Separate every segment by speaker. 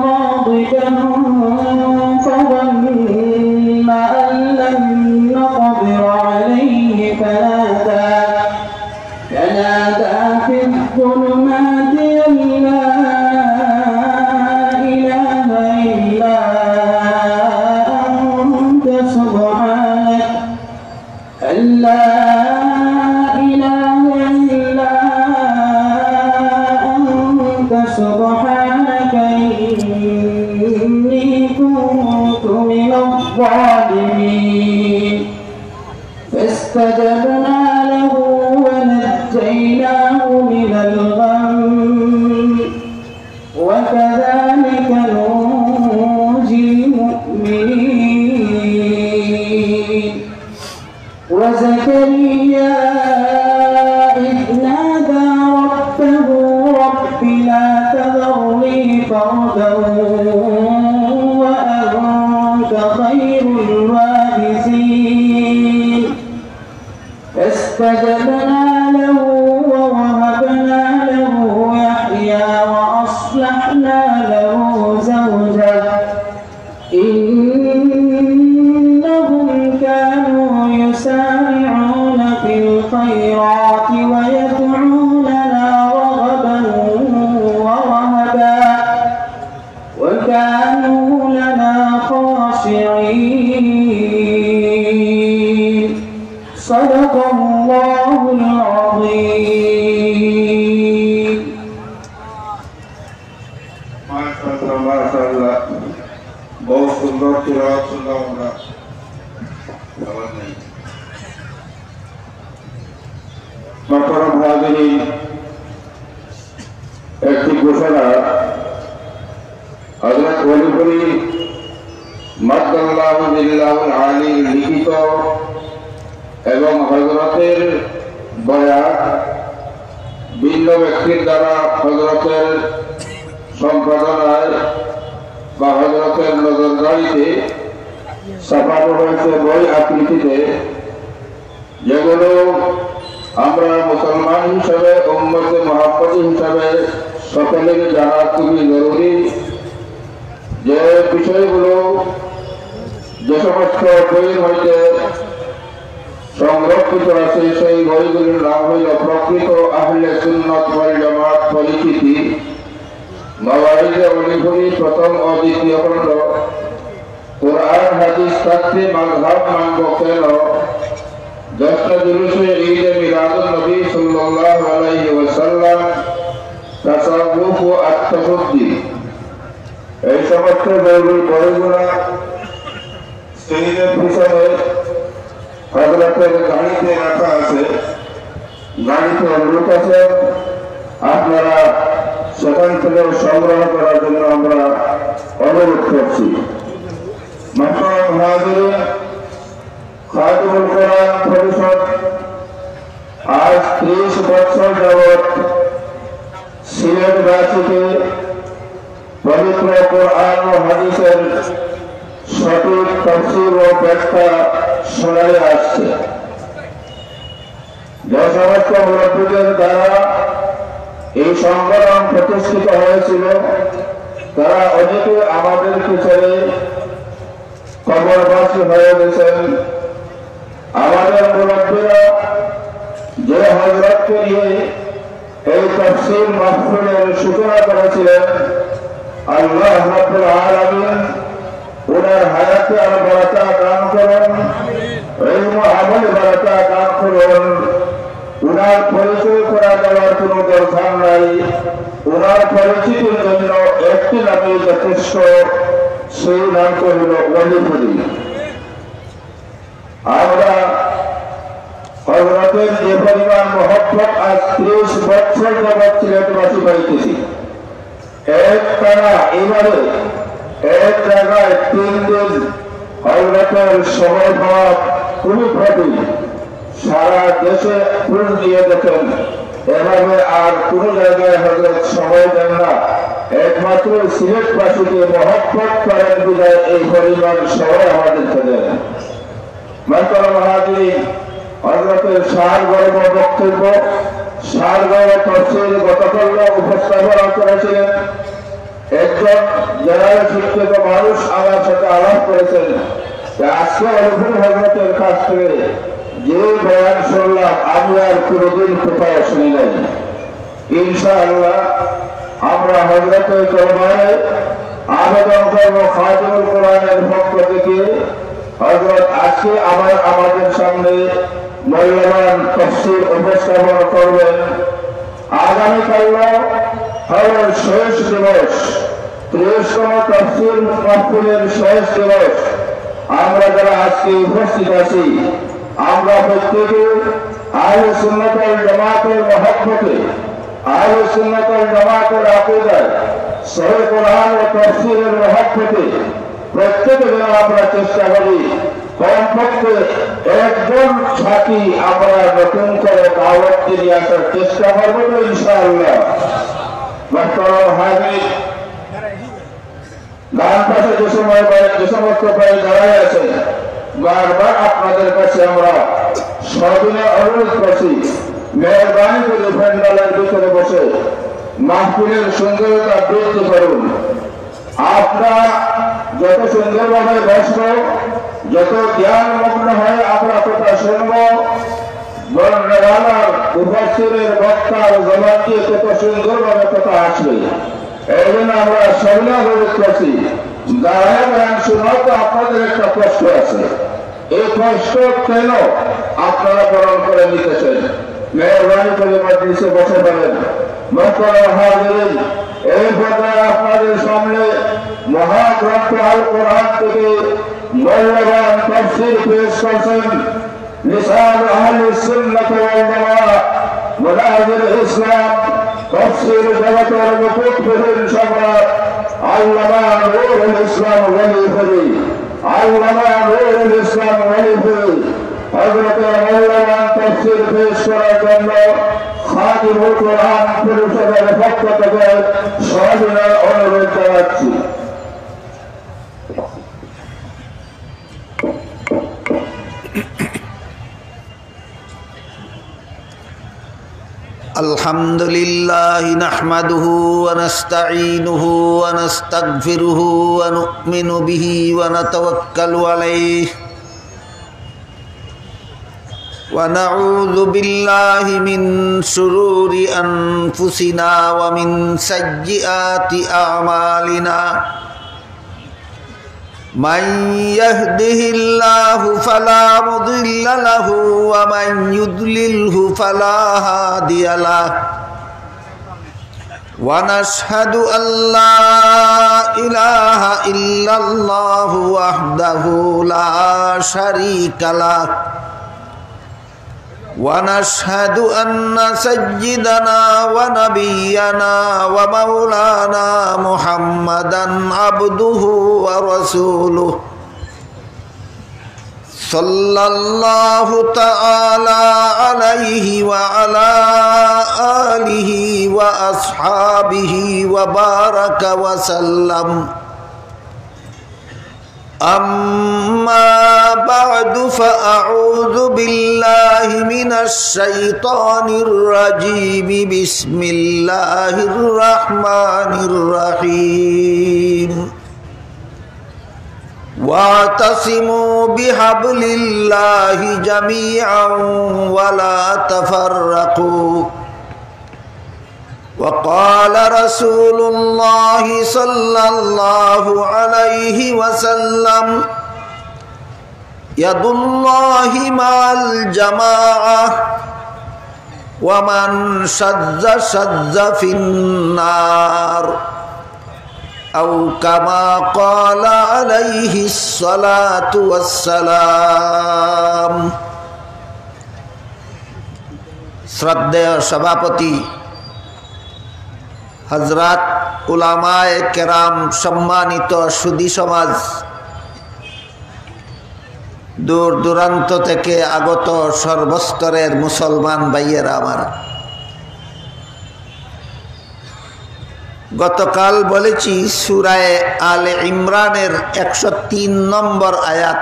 Speaker 1: غاضبا فظن أن لن نقدر عليه فنادى في الظلمات أن لا إله إلا أنت سبحانك إني كنت من الظالمين فاستجبنا له ونجيناه من الغم وكذلك ننجي المؤمنين وزكريا إذ نادى ربه رب لا تذرني فردا وأنت خير الوارثين فاستجبنا له ووهبنا له يحيى وأصلحنا له زوجه إنهم كانوا يسارعون في الخيرات ويدعوننا رغبا ورهبا وكانوا لنا خاشعين صدق الله العظيم
Speaker 2: ما شاء الله बहुत सुंदर तिलावत सुनলাম আমরা আওয়াজ নেই محترم حاضرین একটি ঘোষণা হযরত ওলিপুরি মাদ্দাল্লাহু বিল্লাহুল আলী লিখিত এবং হযরতের বয়ান ভিন্ন ব্যক্তির দ্বারা হযরতের সম্পাদনায় বা হযরতের নজরদারিতে ছাপানো হয়েছে বই আকৃতিতে, যেগুলো আমরা মুসলমান হিসাবে উম্মতে মুহাম্মদী হিসাবে সকলের জানা খুবই জরুরি। যে বিষয়গুলো যে সমস্ত বইয়ের মধ্যে সংরক্ষিত আছে সেই বইগুলির নাম হইল প্রকৃত আহলে সুন্নাত ওয়াল জামাত পরিচিতি, মাওয়ারিদে ওলিপুরি প্রথম ও দ্বিতীয় খণ্ড, কোরআন হাদিস থাকতে মাযহাব মানব কেন, 10টা জুলুসে ঈদে মিলাদুন নবী সাল্লাল্লাহু আলাইহি ওয়াসাল্লাম, তাসাউফ ও আত-তাফাদ্দি, এই সমস্ত বইগুলো স্টেজের পিছনে হযরতের গাড়িতে রাখা আছে। গাড়িতে লোক আছে, আপনারা সেখান থেকে সংগ্রহ করার জন্য আমরা অনুরোধ করছি। محترم حاضرین، খাদিম কোরআন পরিষদ আজ 30 বছর যাবৎ সিলেটবাসীকে পবিত্র কোরআন ও হাদিসের সঠিক তাফসীর ও ব্যাখ্যা শোনায় আসছে। যে সমস্ত মুরব্বীদের দ্বারা এই সংগঠন প্রতিষ্ঠিত হয়েছিল তারা অনেকে আমাদের পিছনে কবরবাসী হয়ে গেছেন। আমাদের মুরব্বীরা যে হযরতকে নিয়ে এই তাফসীর মাহফিলের সূচনা করেছিলেন, আল্লাহ রাব্বুল আলামিন ওনার হায়াতে আর বারাকা দান করুন, ইলম আমলে বারাকা দান করুন। ওনার পরিচয় করা দেওয়ার কোনো দরকার নাই, ওনার পরিচিতির জন্য একটি নামই যথেষ্ট, সেই নামটা হল ওলিপুরি। আমরা হযরতের যে পরিমাণ মহব্বত আজ 30 বছর যাবৎ সিলেটবাসী পাইতেছি, একটানা এবারে এক জায়গায় 3 দিন হযরতের সময় পাওয়া খুবই কঠিন। সারা দেশে ফুল দিয়ে দেখেন, এভাবে আর কোনো জায়গায় হযরত সময় দেন না। একমাত্র সিলেটবাসীকে মহব্বত করেন বিধায় এই পরিমাণ সময় আমাদেরকে দেন। محترم হাজিরিন, হযরতের সারগর্ভ বক্তব্য, সারগর্ভ তাফসীর গতকাল উপস্থাপনা করেছিলেন একজন যারা শিক্ষিত মানুষ আমার সাথে আলাপ করেছেন, আজকে অলফুল হজরতের কাছ থেকে যে বয়ান শুনলাম আমি আর কোনোদিন কোথাও শুনি নাই। ইনশাআল্লাহ আমরা হজরতের দরবারে আবেদন করব খাদিমুল কোরআনের পক্ষ থেকে, হযরত আজকে আমাদের সামনে মূল্যবান তাফসীর উপস্থাপন করবেন। আগামীকাল হল শেষ দিবস, 30তম তাফসীর মাহফিলের শেষ দিবস। আমরা যারা আজকে উপস্থিত আছি, আমরা প্রত্যেকে আহলে সুন্নাত ওয়াল জামাতের মহব্বতে, আহলে সুন্নাত ওয়াল জামাতের আকীদায়, সহিহ কোরআন ও তাফসীরের মহব্বতে প্রত্যেকে যেন আমরা চেষ্টা করি কমপক্ষে একজন সাথী আমরা নতুন করে দাওয়াত দিয়ে আসার চেষ্টা করবো তো ইনশাআল্লাহ। বর্তমান হাজির ডান পাশে যে সমস্ত ভাই দাঁড়ায় আছেন, বারবার আপনাদের কাছে আমরা সবিনয় অনুরোধ করছি, মেহরবানি করে প্যান্ডেলের ভিতরে বসে মাহফিলের সুন্দরতা বৃদ্ধি করুন। আপনারা যত সুন্দরভাবে বসব, যত জ্ঞান মগ্ন হয়ে আমরা কথা শুনব, বর্ণনার উপস্থিতের বক্তার জবাব দিয়ে কত সুন্দরভাবে কথা আসবে। এই জন্য আমরা সবিনয় অনুরোধ করছি, দাঁড়ায় বয়ান শোনাও তো আপনাদের একটা কষ্ট আছে, এই কষ্ট কেন আপনারা পালন করে নিতেছেন? মেহরবানি করে মজলিসে বসে পারেন। মোহতারাম হাজিরিন, এই পর্যায়ে আপনাদের সামনে মহাগ্রন্থ আল কোরআন থেকে মূল্যবান তাফসীর পেশ করছেন লিসান আহলে সুন্নাত ওয়াল জামাআহ মুনাজির ইসলাম তাফসীর জগতের মুকুটবিহীন সম্রাট আল্লামা নূরুল ইসলাম ওয়ালিফুরি, আল্লামা নূরুল ইসলাম ওয়ালিফুরি হযরতের মূল্যবান তাফসীর পেশ করার জন্য খাদিমুল কোরআন পরিষদের পক্ষ থেকে সবিনয় অনুরোধ জানাচ্ছি।
Speaker 3: আলহামদুলিল্লাহ নাহমাদুহু ওয়া নাস্তাঈনুহু ওয়া নাস্তাগফিরুহু ওয়া নু'মিনু বিহি ওয়া নাতাওয়াক্কালু আলাইহি ওয়া নাউযু বিল্লাহি মিন শুরুরি আনফুসিনা ওয়া মিন সাইয়্যিআতি আ'মালিনা। من يهده الله فلا مضل له ومن يضلله فلا هادي له ونشهد أن لا إله إلا الله وحده لا شريك له ونشهد أن سيدنا ونبينا ومولانا محمدا عبده ورسوله صلى الله تعالى عليه وعلى آله وأصحابه وبارك وسلم. أما بعد فأعوذ بالله من الشيطان الرجيم. بسم الله الرحمن الرحيم. واعتصموا بحبل الله جميعا ولا تفرقوا. وقال رسول الله صلى الله عليه وسلم يد الله مع الجماعة ومن شذ شذ في النار أو كما قال عليه الصلاة والسلام. শ্রদ্ধেয় সভাপতি হযরত উলামায়ে কেরাম, সম্মানিত সুধী সমাজ, দূর দূরান্ত থেকে আগত সর্বস্তরের মুসলমান ভাইয়েরা আমার, গতকাল বলেছি সূরা আলে ইমরানের 103 নম্বর আয়াত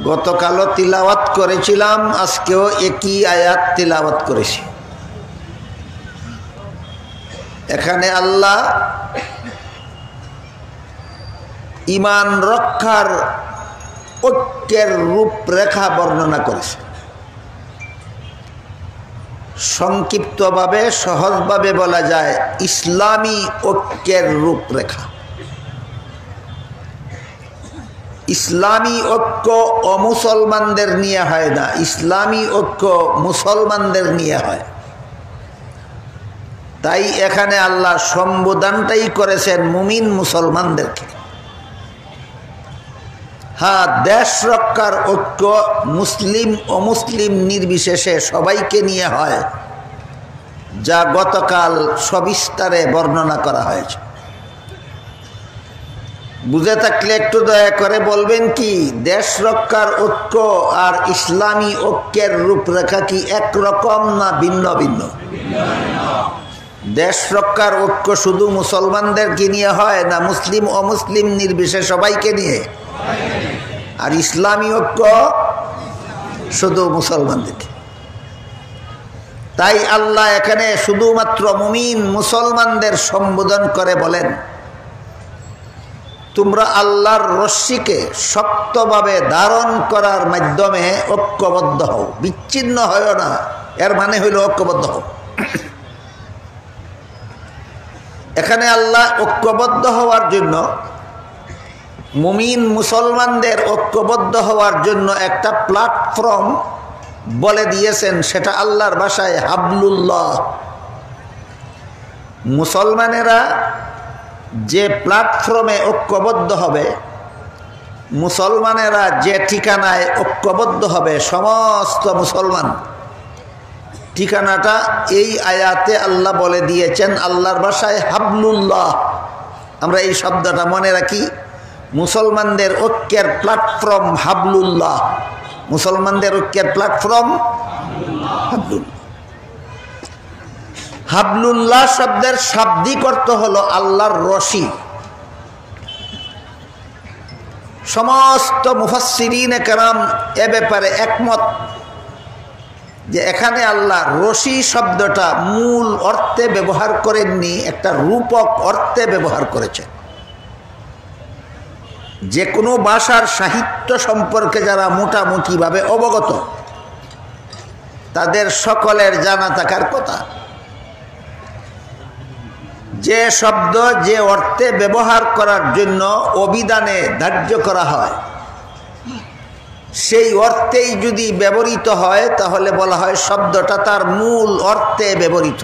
Speaker 3: গতকালও তিলাওয়াত করেছিলাম, আজকেও একই আয়াত তিলাওয়াত করেছি। এখানে আল্লাহ ঈমান রক্ষার ঐক্যের রূপরেখা বর্ণনা করেছে। সংক্ষিপ্তভাবে সহজভাবে বলা যায় ইসলামী ঐক্যের রূপরেখা। ইসলামী ঐক্য অমুসলমানদের নিয়ে হয় না, ইসলামী ঐক্য মুসলমানদের নিয়ে হয়। তাই এখানে আল্লাহ সম্বোধনটাই করেছেন মুমিন মুসলমানদেরকে। হ্যাঁ, দেশ রক্ষার ঐক্য মুসলিম অমুসলিম নির্বিশেষে সবাইকে নিয়ে হয়, যা গতকাল সবিস্তারে বর্ণনা করা হয়েছে। বুঝে থাকলে একটু দয়া করে বলবেন কি দেশ রক্ষার ঐক্য আর ইসলামী ঐক্যের রূপরেখা কি একরকম না ভিন্ন ভিন্ন? দেশ রক্ষার ঐক্য শুধু মুসলমানদেরকে নিয়ে হয় না মুসলিম অমুসলিম নির্বিশেষে সবাইকে নিয়ে? আর ইসলামী ঐক্য শুধু মুসলমানদেরকে। তাই আল্লাহ এখানে শুধুমাত্র মুমিন মুসলমানদের সম্বোধন করে বলেন, তোমরা আল্লাহর রশ্মিকে শক্তভাবে ধারণ করার মাধ্যমে ঐক্যবদ্ধ হও, বিচ্ছিন্ন হয় না। এর মানে হইল ঐক্যবদ্ধ হও। এখানে আল্লাহ ঐক্যবদ্ধ হওয়ার জন্য, মুমিন মুসলমানদের ঐক্যবদ্ধ হওয়ার জন্য একটা প্ল্যাটফর্ম বলে দিয়েছেন, সেটা আল্লাহর ভাষায় হাবলুল্লাহ। মুসলমানেরা যে প্ল্যাটফর্মে ঐক্যবদ্ধ হবে, মুসলমানেরা যে ঠিকানায় ঐক্যবদ্ধ হবে, সমস্ত মুসলমান ঠিকানাটা এই আয়াতে আল্লাহ বলে দিয়েছেন আল্লাহর ভাষায় হাবলুল্লাহ। আমরা এই শব্দটা মনে রাখি, মুসলমানদের ঐক্যের প্ল্যাটফর্ম হাবলুল্লাহ। মুসলমানদের ঐক্যের প্ল্যাটফর্ম হাবলুল্লাহ। হাবলুল্লাহ শব্দের শাব্দিক অর্থ হলো আল্লাহর রশি। সমস্ত মুফাসসিরিনে কেরাম এ ব্যাপারে একমত যে এখানে আল্লাহ রশি শব্দটা মূল অর্থে ব্যবহার করেননি, একটা রূপক অর্থে ব্যবহার করেছেন। যে কোনো ভাষার সাহিত্য সম্পর্কে যারা মোটামুটিভাবে অবগত, তাদের সকলের জানা থাকার কথা যে শব্দ যে অর্থে ব্যবহার করার জন্য অভিধানে ধার্য করা হয়, সেই অর্থেই যদি ব্যবহৃত হয় তাহলে বলা হয় শব্দটা তার মূল অর্থে ব্যবহৃত।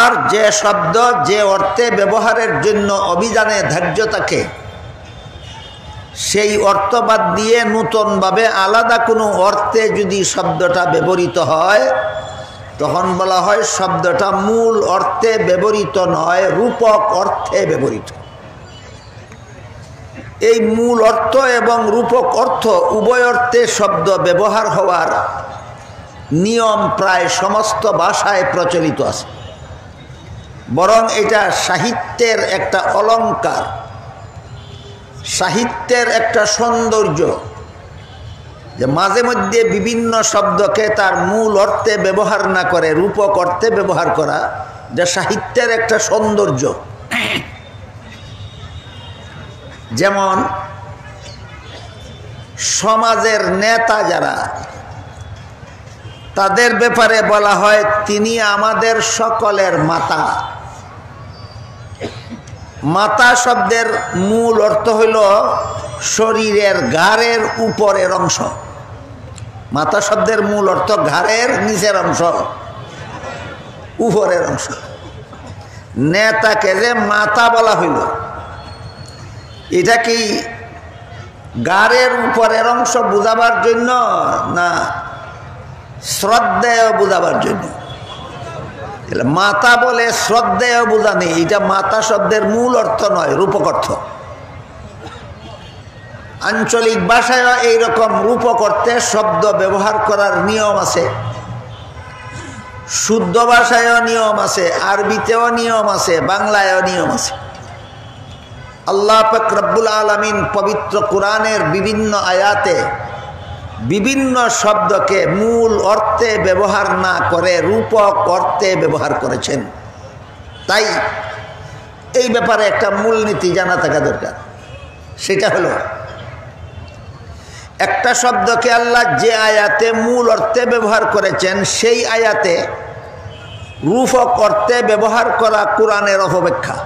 Speaker 3: আর যে শব্দ যে অর্থে ব্যবহারের জন্য অভিধানে ধার্য থাকে, সেই অর্থ বাদ দিয়ে নূতনভাবে আলাদা কোনো অর্থে যদি শব্দটা ব্যবহৃত হয়, তখন বলা হয় শব্দটা মূল অর্থে ব্যবহৃত নয়, রূপক অর্থে ব্যবহৃত। এই মূল অর্থ এবং রূপক অর্থ উভয় অর্থে শব্দ ব্যবহার হওয়ার নিয়ম প্রায় সমস্ত ভাষায় প্রচলিত আছে। বরং এটা সাহিত্যের একটা অলংকার, সাহিত্যের একটা সৌন্দর্য, যে মাঝে মধ্যে বিভিন্ন শব্দকে তার মূল অর্থে ব্যবহার না করে রূপক অর্থে ব্যবহার করা, যা সাহিত্যের একটা সৌন্দর্য। যেমন সমাজের নেতা যারা, তাদের ব্যাপারে বলা হয় তিনি আমাদের সকলের মাতা। মাতা শব্দের মূল অর্থ হইল শরীরের ঘাড়ের উপরের অংশ। মাতা শব্দের মূল অর্থ ঘাড়ের নিচের অংশ, উপরের অংশ। নেতাকে যে মাতা বলা হইল, এটা কি ঘাড়ের উপরের অংশ বুঝাবার জন্য না শ্রদ্ধেয় বুঝাবার জন্য? মাতা বলে শ্রদ্ধেয় বোঝা নেই, এটা মাতা শব্দের মূল অর্থ নয়, রূপক অর্থ। আঞ্চলিক ভাষায় এইরকম রূপক অর্থে শব্দ ব্যবহার করার নিয়ম আছে, শুদ্ধ ভাষায়ও নিয়ম আছে, আরবিতেও নিয়ম আছে, বাংলায়ও নিয়ম আছে। আল্লাহ পাক রব্বুল আলামিন পবিত্র কোরআনের বিভিন্ন আয়াতে বিভিন্ন শব্দকে মূল অর্থে ব্যবহার না করে রূপক অর্থে ব্যবহার করেছেন। তাই এই ব্যাপারে একটা মূলনীতি জানা থাকা দরকার। সেটা হলো, একটা শব্দকে আল্লাহ যে আয়াতে মূল অর্থে ব্যবহার করেছেন সেই আয়াতে রূপক অর্থে ব্যবহার করা কোরআনের অপব্যাখ্যা।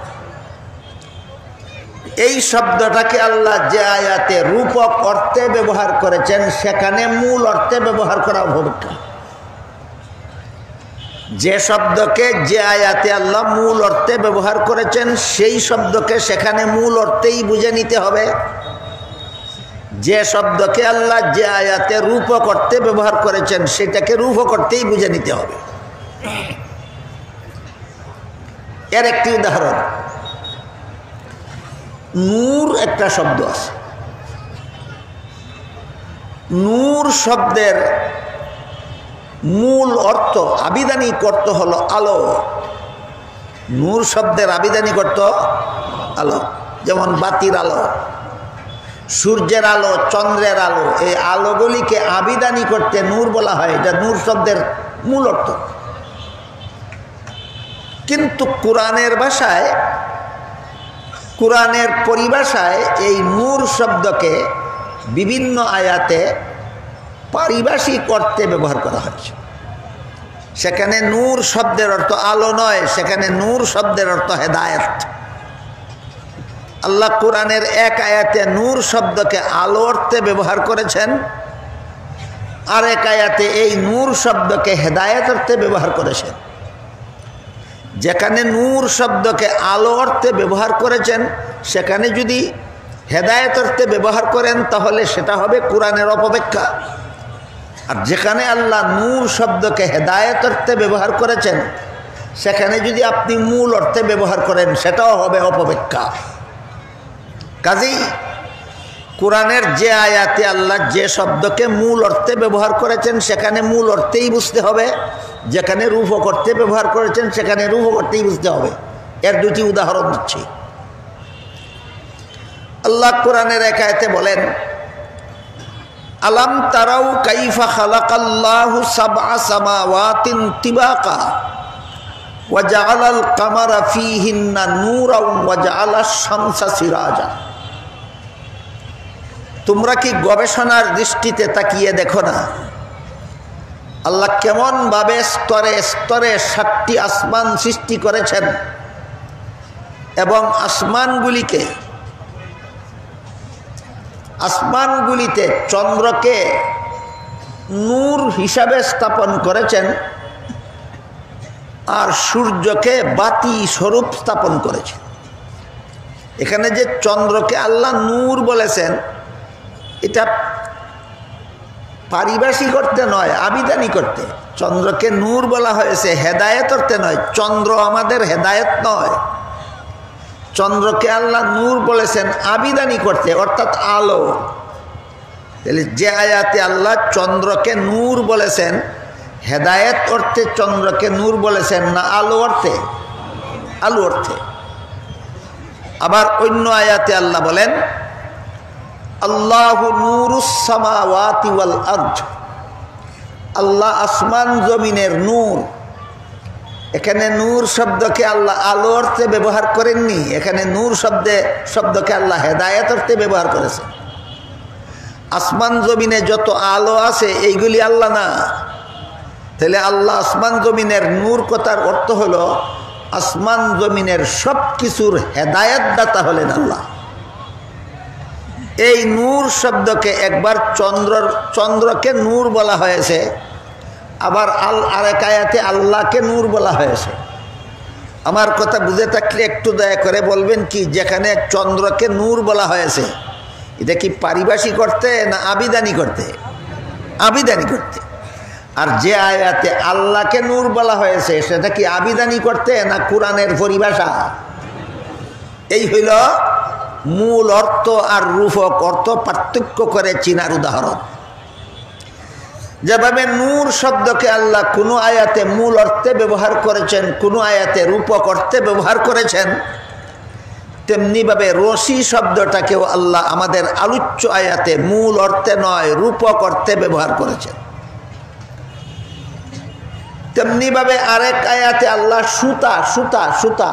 Speaker 3: এই শব্দটাকে আল্লাহ যে আয়াতে রূপক অর্থে ব্যবহার করেছেন সেখানে মূল অর্থে ব্যবহার করা অপব্যাখ্যা। যে শব্দকে যে আয়াতে আল্লাহ মূল অর্থে ব্যবহার করেছেন সেই শব্দকে সেখানে মূল অর্থেই বুঝে নিতে হবে। যে শব্দকে আল্লাহ যে আয়াতে রূপক অর্থে ব্যবহার করেছেন সেটাকে রূপক অর্থেই বুঝে নিতে হবে। এর একটি উদাহরণ, নূর একটা শব্দ আছে। নূর শব্দের মূল অর্থ আবিধানিক অর্থ হলো আলো। নূর শব্দের আবিধানিক অর্থ আলো, যেমন বাতির আলো, সূর্যের আলো, চন্দ্রের আলো। এই আলোগুলিকে আবিধানিক করতে নূর বলা হয়, এটা নূর শব্দের মূল অর্থ। কিন্তু কোরআনের ভাষায়, কোরআনের পরিভাষায় এই নূর শব্দকে বিভিন্ন আয়াতে পারিভাষিক অর্থে ব্যবহার করা হয়েছে। সেখানে নূর শব্দের অর্থ আলো নয়, সেখানে নূর শব্দের অর্থ হেদায়েত। আল্লাহ কোরআনের এক আয়াতে নূর শব্দকে আলো অর্থে ব্যবহার করেছেন, আর এক আয়াতে এই নূর শব্দকে হেদায়েত অর্থে ব্যবহার করেছেন। যেখানে নূর শব্দকে আলো অর্থে ব্যবহার করেছেন সেখানে যদি হেদায়েত অর্থে ব্যবহার করেন তাহলে সেটা হবে কোরআনের অপব্যাখ্যা। আর যেখানে আল্লাহ নূর শব্দকে হেদায়েত অর্থে ব্যবহার করেছেন সেখানে যদি আপনি মূল অর্থে ব্যবহার করেন সেটাও হবে অপব্যাখ্যা। কাজেই কোরআনের যে আয়াতে আল্লাহ যে শব্দকে মূল অর্থে ব্যবহার করেছেন সেখানে মূল অর্থেই বুঝতে হবে, যেখানে রূপক অর্থে ব্যবহার করেছেন সেখানে রূপক অর্থেই বুঝতে হবে। এর দুটি উদাহরণ দিচ্ছি। আল্লাহ কোরআনের এক আয়াতে বলেন, আলাম তারাউ কাইফা খালাকাল্লাহু সাবআ সামাওয়াতিন তিবাকা ওয়া জাআলাল কামারা ফীহিন্না নূরাও ওয়া জাআলাশ শামসা সিরাজা। তোমরা কি গবেষণার দৃষ্টিতে তাকিয়ে দেখো না আল্লাহ কেমন ভাবে স্তরে স্তরে 7টি আসমান সৃষ্টি করেছেন এবং আসমানগুলিতে চন্দ্রকে নূর হিসাবে স্থাপন করেছেন আর সূর্যকে বাতি স্বরূপ স্থাপন করেছেন। এখানে যে চন্দ্রকে আল্লাহ নূর বলেছেন এটা পারিভাষিক অর্থে নয়, আবিধানিক অর্থে। চন্দ্রকে নূর বলা হয়েছে হেদায়েত অর্থে নয়। চন্দ্র আমাদের হেদায়েত নয়, চন্দ্রকে আল্লাহ নূর বলেছেন আবিধানিক অর্থে, অর্থাৎ আলো। তাহলে যে আয়াতে আল্লাহ চন্দ্রকে নূর বলেছেন হেদায়েত অর্থে চন্দ্রকে নূর বলেছেন না আলো অর্থে? আলো অর্থে। আবার অন্য আয়াতে আল্লাহ বলেন, আল্লাহু নূরুস সামাওয়াতি ওয়াল আরদ। আল্লাহ আসমান জমিনের নূর। এখানে নূর শব্দকে আল্লাহ আলো অর্থে ব্যবহার করেননি, এখানে নূর শব্দকে আল্লাহ হেদায়েত অর্থে ব্যবহার করেছেন। আসমান জমিনে যত আলো আছে এইগুলি আল্লাহ না। তাহলে আল্লাহ আসমান জমিনের নূর কথার অর্থ হলো আসমান জমিনের সব কিছুর হেদায়েত দাতা হলেন আল্লাহ। এই নূর শব্দকে একবার চন্দ্রকে নূর বলা হয়েছে, আবার আরেক আয়াতে আল্লাহকে নূর বলা হয়েছে। আমার কথা বুঝে থাকলে একটু দয়া করে বলবেন কি, যেখানে চন্দ্রকে নূর বলা হয়েছে এটা কি পারিভাষিক করতে না আবিধানিক করতে? আবিধানিক করতে। আর যে আয়াতে আল্লাহকে নূর বলা হয়েছে সেটা কি আবিধানিক করতে না কোরআনের পরিভাষা? এই হইল মূল অর্থ আর রূপক অর্থ পার্থক্য করে চিনার উদাহরণ। যেভাবে নূর শব্দকে আল্লাহ কোনো আয়াতে মূল অর্থে ব্যবহার করেছেন, কোনো আয়াতে রূপক অর্থে ব্যবহার করেছেন, তেমনিভাবে রশি শব্দটাকেও আল্লাহ আমাদের আলোচ্য আয়াতে মূল অর্থে নয় রূপক অর্থে ব্যবহার করেছেন। তেমনিভাবে আরেক আয়াতে আল্লাহ সুতা সুতা সুতা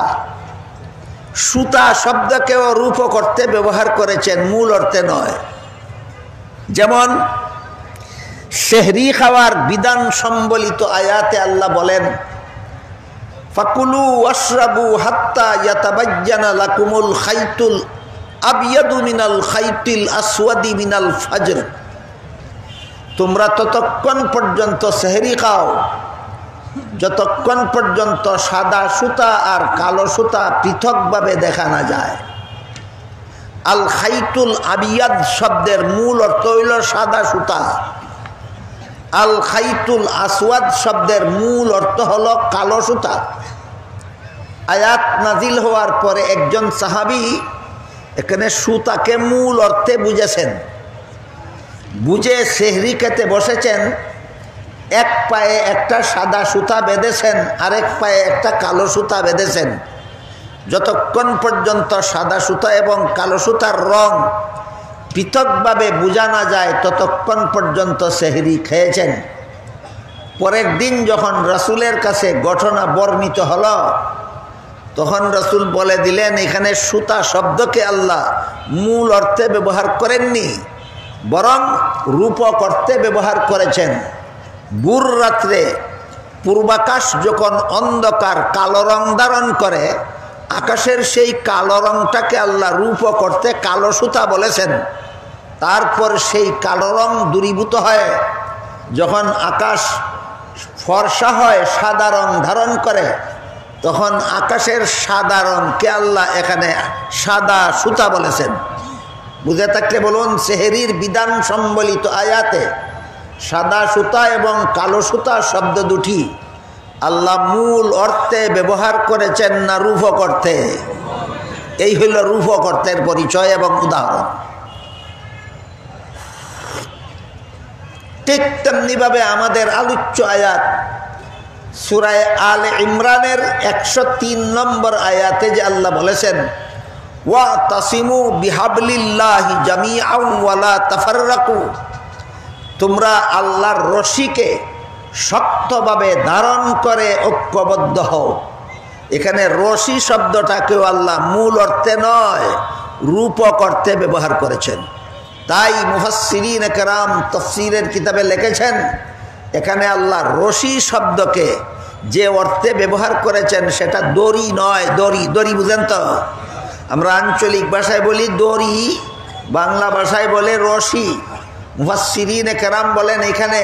Speaker 3: সুতা শব্দকেও রূপক অর্থে ব্যবহার করেছেন, মূল অর্থে নয়। যেমন সেহরি খাওয়ার বিধান সম্বলিত আয়াতে আল্লাহ বলেন, ফাকুলু ওয়াশরাবু হাত্তা ইয়াতাবায়্যানা লাকুমুল খাইতুল আবয়াদু মিনাল খাইতিল আসওয়াদি মিনাল ফাজর। তোমরা ততক্ষণ পর্যন্ত সেহরি খাও যতক্ষণ পর্যন্ত সাদা সুতা আর কালো সুতা পৃথকভাবে দেখা না যায়। আল খাইতুল আবিয়াদ শব্দের মূল অর্থ হইল সাদা সুতা, আল খাইতুল আসওয়াদ শব্দের মূল অর্থ হলো কালো সুতা। আয়াত নাজিল হওয়ার পরে একজন সাহাবী এখানে সুতাকে মূল অর্থে বুঝেছেন, বুঝে সেহরি খেতে বসেছেন। এক পায়ে একটা সাদা সুতা বেঁধেছেন, আরেক পায়ে একটা কালো সুতা বেঁধেছেন। যতক্ষণ পর্যন্ত সাদা সুতা এবং কালো সুতার রং পৃথকভাবে বোঝা না যায় ততক্ষণ পর্যন্ত সেহরি খেয়েছেন। পরের দিন যখন রাসূলের কাছে ঘটনা বর্ণিত হলো, তখন রাসূল বলে দিলেন, এখানে সুতা শব্দকে আল্লাহ মূল অর্থে ব্যবহার করেননি, বরং রূপক অর্থে ব্যবহার করেছেন। ভোর রাত্রে পূর্বাকাশ যখন অন্ধকার কালো রং ধারণ করে, আকাশের সেই কালো রংটাকে আল্লাহ রূপক অর্থে কালো সুতা বলেছেন। তারপর সেই কালো রং দূরীভূত হয়, যখন আকাশ ফর্সা হয় সাদা রং ধারণ করে, তখন আকাশের সাদা রংকে আল্লাহ এখানে সাদা সুতা বলেছেন। বুঝে থাকলে বলুন, সেহরির বিধান সম্বলিত আয়াতে সাদা সুতা এবং কালো সুতা শব্দ দুটি আল্লাহ মূল অর্থে ব্যবহার করেছেন না রূপক অর্থে? এই হইল রূপক অর্থের পরিচয় এবং উদাহরণ। ঠিক তেমনিভাবে আমাদের আলোচ্য আয়াত সূরা আলে ইমরানের 103 নম্বর আয়াতে যে আল্লাহ বলেছেন, ওয়া তাসিমু বিহাবলিল্লাহি জামিআন ওয়া লা তাফাররাকু, তোমরা আল্লাহর রশিকে শক্তভাবে ধারণ করে ঐক্যবদ্ধ হও। এখানে রশি শব্দটাকেও আল্লাহ মূল অর্থে নয় রূপক অর্থে ব্যবহার করেছেন। তাই মুফাসসিরিন কেরাম তাফসীরের কিতাবে লিখেছেন, এখানে আল্লাহ রশি শব্দকে যে অর্থে ব্যবহার করেছেন সেটা দড়ি নয়। দড়ি দড়ি বুঝেন তো? আমরা আঞ্চলিক ভাষায় বলি দড়ি, বাংলা ভাষায় বলে রশি। মুফাসসিরিন কেরাম বলেন, এখানে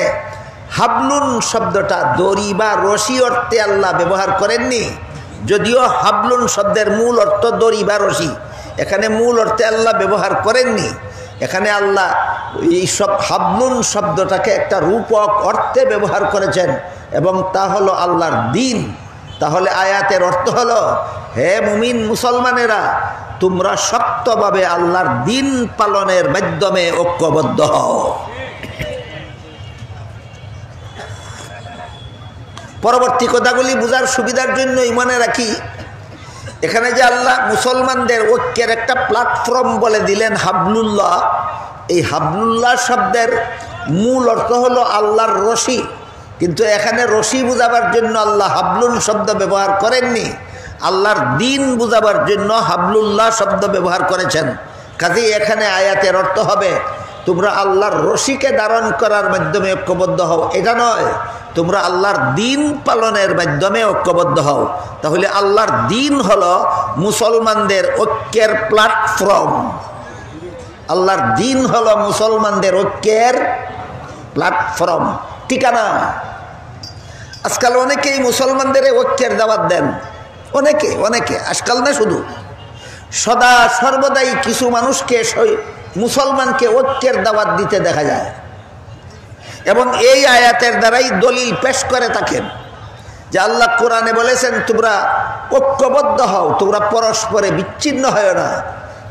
Speaker 3: হাবলুন শব্দটা দড়ি বা রশি অর্থে আল্লাহ ব্যবহার করেননি, যদিও হাবলুন শব্দের মূল অর্থ দড়ি বা রশি। এখানে মূল অর্থে আল্লাহ ব্যবহার করেননি। এখানে আল্লাহ এই সব হাবলুন শব্দটাকে একটা রূপক অর্থে ব্যবহার করেছেন, এবং তা হলো আল্লাহর দ্বীন। তাহলে আয়াতের অর্থ হলো, হে মুমিন মুসলমানেরা, তোমরা শক্তভাবে আল্লাহর দ্বীন পালনের মাধ্যমে ঐক্যবদ্ধ হও। পরবর্তী কথাগুলি বোঝার সুবিধার জন্য মনে রাখি, এখানে যে আল্লাহ মুসলমানদের ঐক্যের একটা প্ল্যাটফর্ম বলে দিলেন হাবলুল্লাহ, এই হাবলুল্লাহ শব্দের মূল অর্থ হলো আল্লাহর রশি। কিন্তু এখানে রশি বোঝাবার জন্য আল্লাহ হাবলুন শব্দ ব্যবহার করেননি, আল্লাহর দ্বীন বোঝাবার জন্য হাবলুল্লাহ শব্দ ব্যবহার করেছেন। কাজেই এখানে আয়াতের অর্থ হবে, তোমরা আল্লাহর রশিকে ধারণ করার মাধ্যমে ঐক্যবদ্ধ হও, এটা নয়, তোমরা আল্লাহর দ্বীন পালনের মাধ্যমে ঐক্যবদ্ধ হও। তাহলে আল্লাহর দ্বীন হলো মুসলমানদের ঐক্যের প্ল্যাটফর্ম। আল্লাহর দ্বীন হলো মুসলমানদের ঐক্যের প্ল্যাটফর্ম, ঠিকানা। আজকাল অনেকেই মুসলমানদের ঐক্যের দাওয়াত দেন, অনেকে আজকাল না, শুধু সদা সর্বদাই কিছু মানুষকে মুসলমানকে ঐক্যের দাওয়াত দিতে দেখা যায়, এবং এই আয়াতের দ্বারাই দলিল পেশ করে থাকেন যে আল্লাহ কোরআনে বলেছেন, তোমরা ঐক্যবদ্ধ হও, তোমরা পরস্পরে বিচ্ছিন্ন হয় না।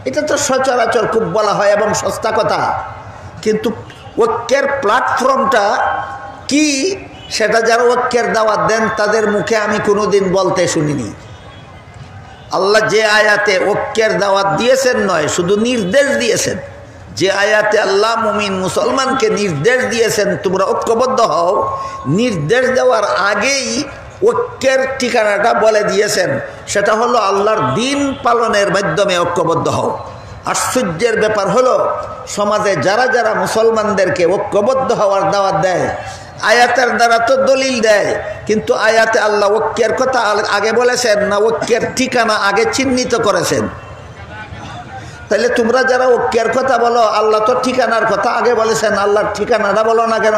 Speaker 3: এটা তো সচরাচর খুব বলা হয় এবং সস্তা কথা, কিন্তু ঐক্যের প্ল্যাটফর্মটা কি সেটা যারা ঐক্যের দাওয়াত দেন তাদের মুখে আমি কোনোদিন বলতে শুনিনি। আল্লাহ যে আয়াতে ঐক্যের দাওয়াত দিয়েছেন নয়, শুধু নির্দেশ দিয়েছেন। যে আয়াতে আল্লাহ মুমিন মুসলমানকে নির্দেশ দিয়েছেন তোমরা ঐক্যবদ্ধ হও, নির্দেশ দেওয়ার আগেই ঐক্যের ঠিকানাটা বলে দিয়েছেন, সেটা হলো আল্লাহর দিন পালনের মাধ্যমে ঐক্যবদ্ধ হও। আশ্চর্যের ব্যাপার হলো সমাজে যারা যারা মুসলমানদেরকে ঐক্যবদ্ধ হওয়ার দাওয়াত দেয়, আয়াতের দ্বারা তো দলিল দেয়, কিন্তু আয়াতে আল্লাহ ঐক্যের কথা আগে বলেছেন না ঐক্যের ঠিকানা আগে চিহ্নিত করেছেন? তাহলে তোমরা যারা ঐক্যের কথা বলো, আল্লাহ তো ঠিকানার কথা আগে বলেছেন, আল্লাহর ঠিকানাটা বলো না কেন?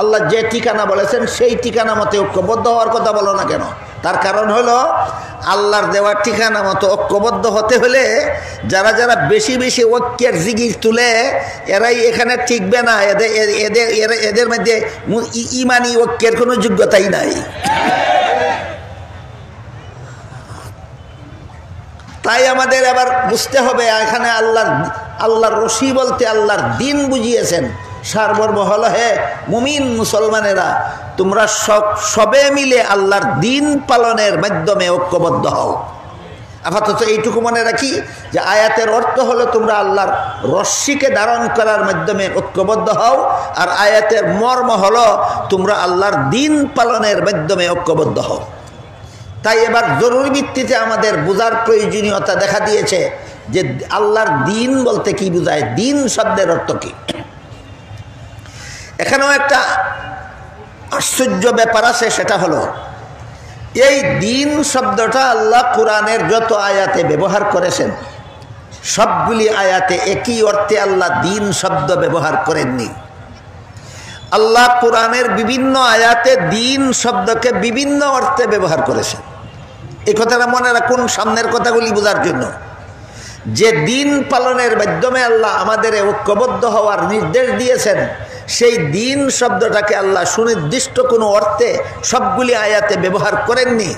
Speaker 3: আল্লাহ যে ঠিকানা বলেছেন সেই ঠিকানা মতে ঐক্যবদ্ধ হওয়ার কথা বলো না কেন? তার কারণ হলো আল্লাহর দেওয়ার ঠিকানা মতো ঐক্যবদ্ধ হতে হলে যারা যারা বেশি বেশি ঐক্যের জিগির তুলে এরাই এখানে টিকবে না। এদের মধ্যে ইমানি ঐক্যের কোনো যোগ্যতাই নাই। তাই আমাদের এবার বুঝতে হবে, এখানে আল্লাহর রশি বলতে আল্লাহর দিন বুঝিয়েছেন। সারমর্ম হলো, হে মুমিন মুসলমানেরা, তোমরা সবে মিলে আল্লাহর দিন পালনের মাধ্যমে ঐক্যবদ্ধ হও। আপাতত এইটুকু মনে রাখি যে আয়াতের অর্থ হলো তোমরা আল্লাহর রশ্মিকে ধারণ করার মাধ্যমে ঐক্যবদ্ধ হও, আর আয়াতের মর্ম হলো তোমরা আল্লাহর দিন পালনের মাধ্যমে ঐক্যবদ্ধ হও। তাই এবার জরুরি ভিত্তিতে আমাদের বোঝার প্রয়োজনীয়তা দেখা দিয়েছে যে আল্লাহর দিন বলতে কি বোঝায়, দিন শব্দের অর্থ কি। এখানেও একটা আশ্চর্য ব্যাপার আছে, সেটা হলো এই দিন শব্দটা আল্লাহ কোরআনের যত আয়াতে ব্যবহার করেছেন সবগুলি আয়াতে একই অর্থে আল্লাহ দিন শব্দ ব্যবহার করেননি। আল্লাহ কোরআনের বিভিন্ন আয়াতে দিন শব্দকে বিভিন্ন অর্থে ব্যবহার করেছেন। এই কথাটা মনে রাখুন সামনের কথাগুলি বোঝার জন্য। যে দিন পালনের মাধ্যমে আল্লাহ আমাদের ঐক্যবদ্ধ হওয়ার নির্দেশ দিয়েছেন, সেই দিন শব্দটাকে আল্লাহ সুনির্দিষ্ট কোনো অর্থে সবগুলি আয়াতে ব্যবহার করেননি।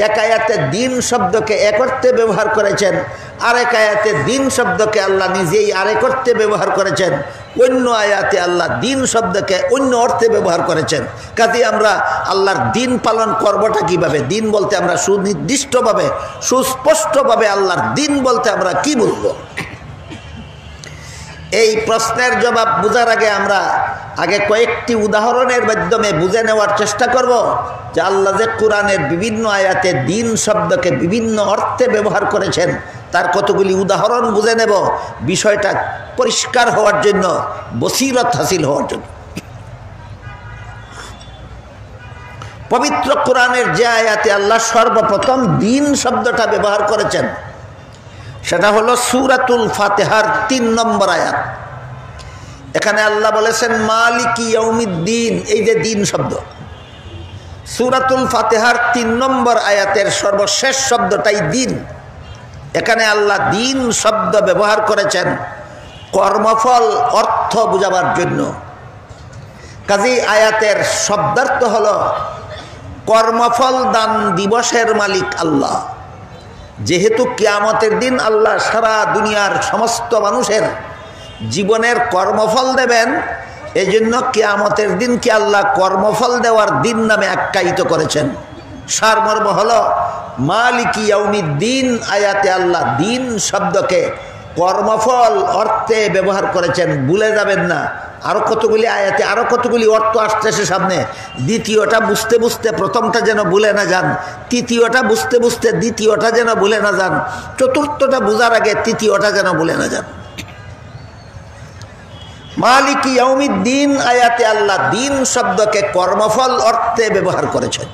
Speaker 3: এক আয়াতে দিন শব্দকে এক অর্থে ব্যবহার করেছেন, আরেক আয়াতে দিন শব্দকে আল্লাহ নিজেই আরেক অর্থে ব্যবহার করেছেন, অন্য আয়াতে আল্লাহ দিন শব্দকে অন্য অর্থে ব্যবহার করেছেন। কাজে আমরা আল্লাহর দিন পালন করবটা কিভাবে? দিন বলতে আমরা সুনির্দিষ্টভাবে সুস্পষ্টভাবে আল্লাহর দিন বলতে আমরা কি বলবো? এই প্রশ্নের জবাব বোঝার আগে আমরা কয়েকটি উদাহরণের মাধ্যমে বুঝে নেওয়ার চেষ্টা করব যে আল্লাহ যে কোরআনের বিভিন্ন আয়াতে দিন শব্দকে বিভিন্ন অর্থে ব্যবহার করেছেন তার কতগুলি উদাহরণ বুঝে নেব, বিষয়টা পরিষ্কার হওয়ার জন্য, বসিরত হাসিল হওয়ার জন্য। পবিত্র কোরআনের যে আয়াতে আল্লাহ সর্বপ্রথম দিন শব্দটা ব্যবহার করেছেন সেটা হলো সূরাতুল ফাতিহার ৩ নম্বর আয়াত। এখানে আল্লাহ বলেছেন মালিকি ইয়াউমিদ্দিন, এই যে দিন শব্দ। সূরাতুল ফাতিহার ৩ নম্বর আয়াতের সর্বশেষ শব্দটাই দিন। এখানে আল্লাহ দিন শব্দ ব্যবহার করেছেন কর্মফল অর্থ বোঝাবার জন্য। কাজেই আয়াতের শব্দার্থ হলো কর্মফল দান দিবসের মালিক আল্লাহ। যেহেতু কিয়ামতের দিন আল্লাহ সারা দুনিয়ার সমস্ত মানুষের জীবনের কর্মফল দেবেন, এই জন্য কিয়ামতের দিনকে আল্লাহ কর্মফল দেওয়ার দিন নামে আখ্যায়িত করেছেন। সারমর্ম হলো মালিকি ইয়াউমিদ্দিন আয়াতে আল্লাহ দিন শব্দকে কর্মফল অর্থে ব্যবহার করেছেন। ভুলে যাবেন না, আরও কতগুলি আয়াতে আরও কতগুলি অর্থ আসতেছে সামনে। দ্বিতীয়টা বুঝতে বুঝতে প্রথমটা যেন ভুলে না যান, তৃতীয়টা বুঝতে বুঝতে দ্বিতীয়টা যেন ভুলে না যান, চতুর্থটা বোঝার আগে তৃতীয়টা যেন ভুলে না যান। মালিকি ইয়াউমিদ্দিন আয়াতে আল্লাহ দিন শব্দকে কর্মফল অর্থে ব্যবহার করেছেন।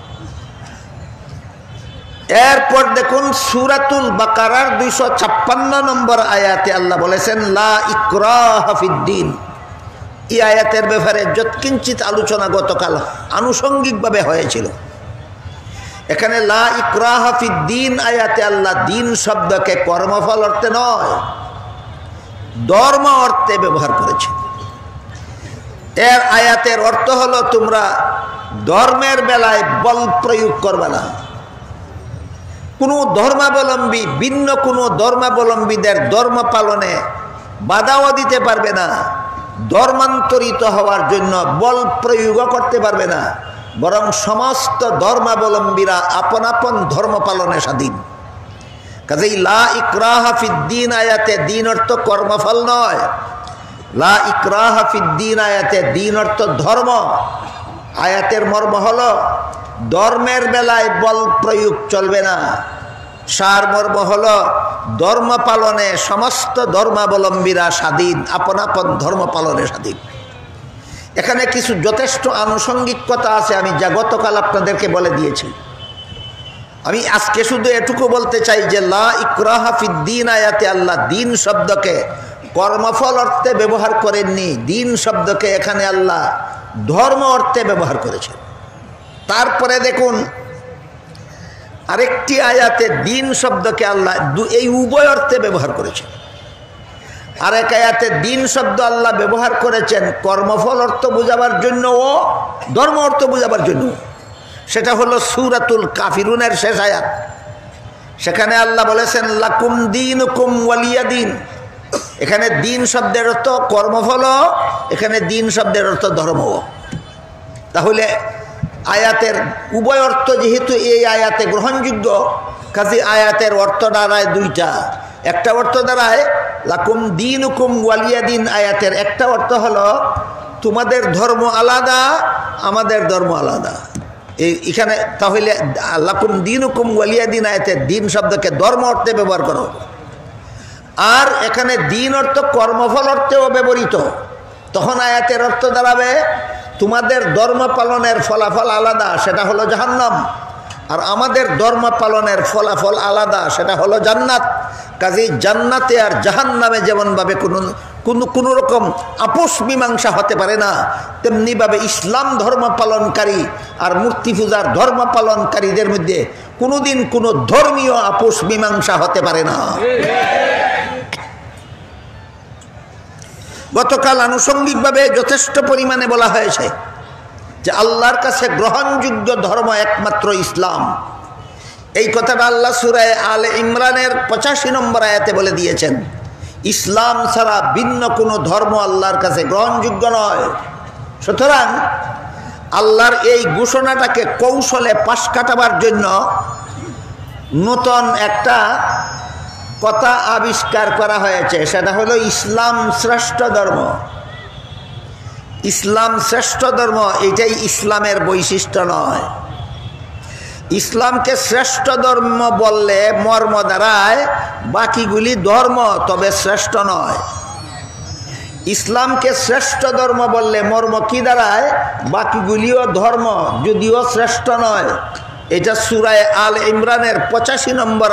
Speaker 3: এরপর দেখুন সূরাতুল বাকারার 256 নম্বর আয়াতে আল্লাহ বলেছেন লা ইকরাহা ফিদ্দিন। এই আয়াতের ব্যাপারে যৎকিঞ্চিত আলোচনা গতকাল আনুষঙ্গিকভাবে হয়েছিল। এখানে লা ইকরাহা ফিদ্দিন আয়াতে আল্লাহ দিন শব্দকে কর্মফল অর্থে নয় ধর্ম অর্থে ব্যবহার করেছেন। এর আয়াতের অর্থ হলো তোমরা ধর্মের বেলায় বল প্রয়োগ করবে না। কোনো ধর্মাবলম্বী ভিন্ন কোনো ধর্মাবলম্বীদের ধর্ম পালনে বাধাও দিতে পারবে না, ধর্মান্তরিত হওয়ার জন্য বল প্রয়োগও করতে পারবে না, বরং সমস্ত ধর্মাবলম্বীরা আপন আপন ধর্ম পালনে স্বাধীন। কাজেই লা ইকরাহা ফিদ্দিন আয়াতে দিন অর্থ কর্মফল নয়, লা ইকরাহা ফিদ্দিন আয়াতে দিন অর্থ ধর্ম। আয়াতের মর্ম হলো ধর্মের বেলায় বল প্রয়োগ চলবে না, সারমর্ম হলো ধর্ম পালনে সমস্ত ধর্মাবলম্বীরা স্বাধীন, আপন আপন ধর্ম পালনে স্বাধীন। এখানে কিছু যথেষ্ট আনুষঙ্গিক কথা আছে, আমি যা গতকাল আপনাদেরকে বলে দিয়েছি। আমি আজকে শুধু এটুকু বলতে চাই যে লা ইকরাহা ফিদ্দিন আয়াতে আল্লাহ দিন শব্দকে কর্মফল অর্থে ব্যবহার করেননি, দিন শব্দকে এখানে আল্লাহ ধর্ম অর্থে ব্যবহার করেছেন। তারপরে দেখুন আরেকটি আয়াতে দিন শব্দকে আল্লাহ এই উভয় অর্থে ব্যবহার করেছেন। আরেক আয়াতে দিন শব্দ আল্লাহ ব্যবহার করেছেন কর্মফল অর্থ বোঝাবার জন্য ও ধর্ম অর্থ বোঝাবার জন্য। সেটা হলো সূরাতুল কাফিরুনের শেষ আয়াত। সেখানে আল্লাহ বলেছেন লাকুম দীনুকুম ওয়ালিয়া দিন। এখানে দিন শব্দের অর্থ কর্মফল, এখানে দিন শব্দের অর্থ ধর্ম। তাহলে আয়াতের উভয় অর্থ যেহেতু এই আয়াতে গ্রহণযোগ্য, কাজে আয়াতের অর্থ দাঁড়ায় দুইটা। একটা অর্থ দাঁড়ায় লাকুম দীনুকুম ওয়ালিয়া দিন। আয়াতের একটা অর্থ হলো তোমাদের ধর্ম আলাদা, আমাদের ধর্ম আলাদা। এখানে তাহলে লাকুম দীনুকুম ওয়ালিয়া দিন আয়াতের দিন শব্দকে ধর্ম অর্থে ব্যবহার করো। আর এখানে দিন অর্থ কর্মফল অর্থেও ব্যবহৃত। তখন আয়াতের অর্থ দাঁড়াবে তোমাদের ধর্ম পালনের ফলাফল আলাদা, সেটা হলো জাহান্নাম, আর আমাদের ধর্ম পালনের ফলাফল আলাদা, সেটা হলো জান্নাত। কাজেই জান্নাতে আর জাহান্নামে যেমনভাবে কোনো রকম আপোষ মীমাংসা হতে পারে না, তেমনিভাবে ইসলাম ধর্ম পালনকারী আর মূর্তি পূজার ধর্ম পালনকারীদের মধ্যে কোনোদিন কোনো ধর্মীয় আপোষ মীমাংসা হতে পারে না। গতকাল আনুষঙ্গিকভাবে যথেষ্ট পরিমাণে বলা হয়েছে যে আল্লাহর কাছে গ্রহণযোগ্য ধর্ম একমাত্র ইসলাম। এই কথাটা আল্লাহ সূরা আলে ইমরানের 85 নম্বর আয়াতে বলে দিয়েছেন। ইসলাম ছাড়া ভিন্ন কোনো ধর্ম আল্লাহর কাছে গ্রহণযোগ্য নয়। সুতরাং আল্লাহর এই ঘোষণাটাকে কৌশলে পাশ কাটাবার জন্য নতুন একটা কথা আবিষ্কার করা হয়েছে, সেটা হলো ইসলাম শ্রেষ্ঠ ধর্ম। ইসলাম শ্রেষ্ঠ ধর্ম, এটাই ইসলামের বৈশিষ্ট্য নয়। ইসলামকে শ্রেষ্ঠ ধর্ম বললে মর্ম দাঁড়ায় বাকিগুলি ধর্ম, তবে শ্রেষ্ঠ নয়। ইসলামকে শ্রেষ্ঠ ধর্ম বললে মর্ম কি দাঁড়ায়? বাকিগুলিও ধর্ম, যদিও শ্রেষ্ঠ নয়। এটা সূরা আল ইমরানের 85 নম্বর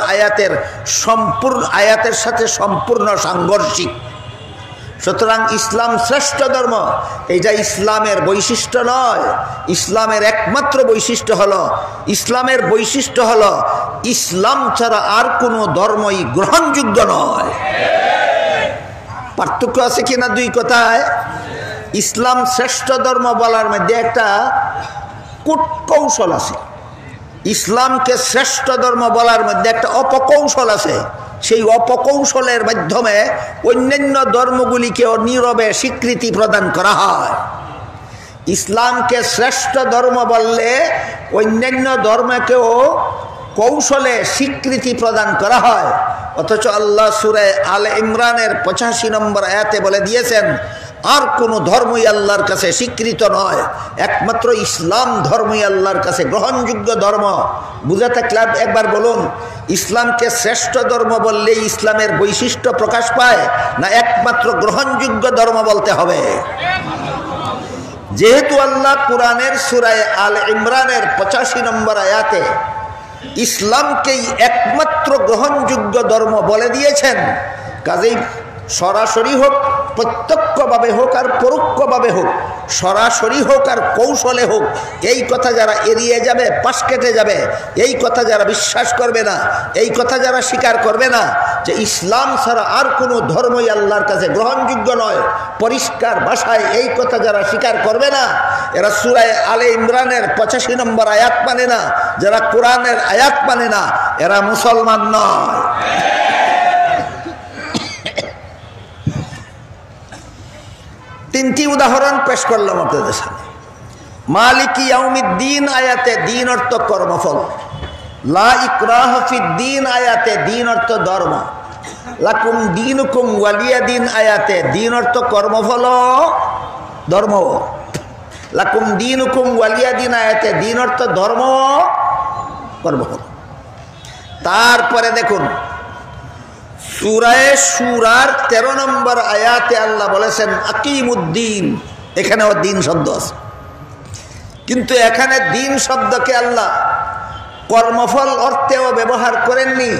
Speaker 3: আয়াতের সাথে সম্পূর্ণ সাংঘর্ষিক। সুতরাং ইসলাম শ্রেষ্ঠ ধর্ম, এটা ইসলামের বৈশিষ্ট্য নয়। ইসলামের একমাত্র বৈশিষ্ট্য হলো ইসলাম ছাড়া আর কোনো ধর্মই গ্রহণযোগ্য নয়। পার্থক্য আছে কিনা দুই কথায়? ইসলাম শ্রেষ্ঠ ধর্ম বলার মধ্যে একটা কূটকৌশল আছে। ইসলামকে শ্রেষ্ঠ ধর্ম বলার মধ্যে একটা অপকৌশল আছে। সেই অপকৌশলের মাধ্যমে অন্যান্য ধর্মগুলিকেও নীরবে স্বীকৃতি প্রদান করা হয়। ইসলামকে শ্রেষ্ঠ ধর্ম বললে অন্যান্য ধর্মকেও কৌশলে স্বীকৃতি প্রদান করা হয়। অথচ আল্লাহ সূরা আলে ইমরানের 85 নম্বর আয়াতে বলে দিয়েছেন আর কোনো ধর্মই আল্লাহর কাছে স্বীকৃত নয়, একমাত্র ইসলাম ধর্মই আল্লাহর কাছে গ্রহণযোগ্য ধর্ম। বুঝে থাকলে একবার বলুন, ইসলামকে শ্রেষ্ঠ ধর্ম বললে ইসলামের বৈশিষ্ট্য প্রকাশ পায় না একমাত্র গ্রহণযোগ্য ধর্ম বলতে হবে? যেহেতু আল্লাহ কুরআনের সূরা আল ইমরানের 85 নম্বর আয়াতে ইসলামকেই একমাত্র গ্রহণযোগ্য ধর্ম বলে দিয়েছেন, কাজেই সরাসরি হোক, প্রত্যক্ষভাবে হোক আর পরোক্ষভাবে হোক, সরাসরি হোক আর কৌশলে হোক, এই কথা যারা এড়িয়ে যাবে, পাশ কেটে যাবে, এই কথা যারা বিশ্বাস করবে না, এই কথা যারা স্বীকার করবে না যে ইসলাম ছাড়া আর কোনো ধর্মই আল্লাহর কাছে গ্রহণযোগ্য নয়, পরিষ্কার ভাষায় এই কথা যারা স্বীকার করবে না, এরা সূরা আলে ইমরানের 85 নম্বর আয়াত মানে না, যারা কোরআনের আয়াত মানে না, এরা মুসলমান নয়। তিনটি উদাহরণ পেশ করলাম আপনাদের সামনে। মালিকি ইয়াউমিদ্দিন আয়াতে দিন অর্থ কর্মফল, লা ইকরাহ ফিদ্দিন আয়াতে দিন অর্থ ধর্ম, লাকুম দীনুকুম ওয়ালিয়া দিন আয়াতে দিন অর্থ কর্মফল ধর্ম, লাকুম দীনুকুম ওয়ালিয়া দিন আয়াতে দিন অর্থ ধর্ম কর্মফল। তারপরে দেখুন সূরায়ে শূরার 13 নম্বর আয়াতে আল্লাহ বলেছেন আকিমুদ্দিন, এখানেও দিন শব্দ আছে, কিন্তু এখানে দিন শব্দকে আল্লাহ কর্মফল অর্থেও ব্যবহার করেননি,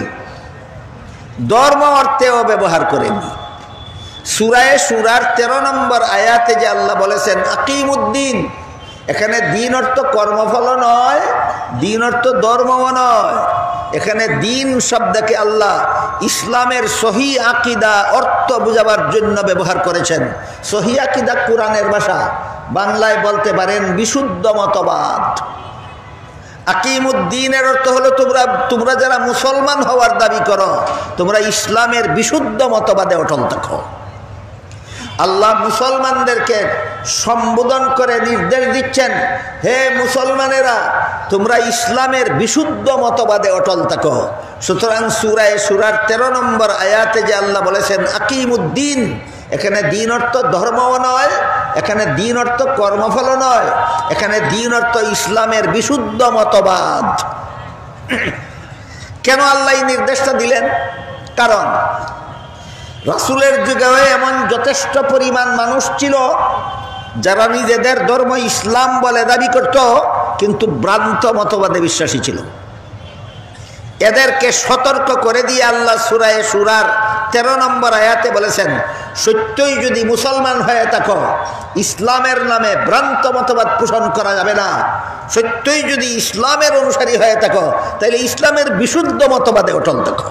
Speaker 3: ধর্ম অর্থেও ব্যবহার করেননি। সূরায়ে শূরার 13 নম্বর আয়াতে যে আল্লাহ বলেছেন আকিমুদ্দিন, এখানে দিন অর্থ কর্মফল নয়, দিন অর্থ ধর্মও নয়, এখানে দিন শব্দকে আল্লাহ ইসলামের সহি আকিদা অর্থ বোঝাবার জন্য ব্যবহার করেছেন। সহি আকিদা কোরআনের ভাষা, বাংলায় বলতে পারেন বিশুদ্ধ মতবাদ। আকিমুদ্দিনের অর্থ হলো তোমরা যারা মুসলমান হওয়ার দাবি করো, তোমরা ইসলামের বিশুদ্ধ মতবাদে অটল থাকো। আল্লাহ মুসলমানদেরকে সম্বোধন করে নির্দেশ দিচ্ছেন, হে মুসলমানেরা, তোমরা ইসলামের বিশুদ্ধ মতবাদে অটল থাকো। সুতরাং সূরায়ে শূরার 13 নম্বর আয়াতে যে আল্লাহ বলেছেন আকিমুদ্দিন, এখানে দিন অর্থ ধর্মও নয়, এখানে দিন অর্থ কর্মফল নয়, এখানে দিন অর্থ ইসলামের বিশুদ্ধ মতবাদ। কেন আল্লাহ এই নির্দেশটা দিলেন? কারণ রাসূলের যুগেও এমন যথেষ্ট পরিমাণ মানুষ ছিল যারা নিজেদের ধর্ম ইসলাম বলে দাবি করত, কিন্তু ভ্রান্ত মতবাদে বিশ্বাসী ছিল। এদেরকে সতর্ক করে দিয়ে আল্লাহ সূরায়ে শূরার 13 নম্বর আয়াতে বলেছেন, সত্যই যদি মুসলমান হয়ে থাকো, ইসলামের নামে ভ্রান্ত মতবাদ পোষণ করা যাবে না। সত্যই যদি ইসলামের অনুসারী হয়ে থাকো, তাহলে ইসলামের বিশুদ্ধ মতবাদে অটল থাকো।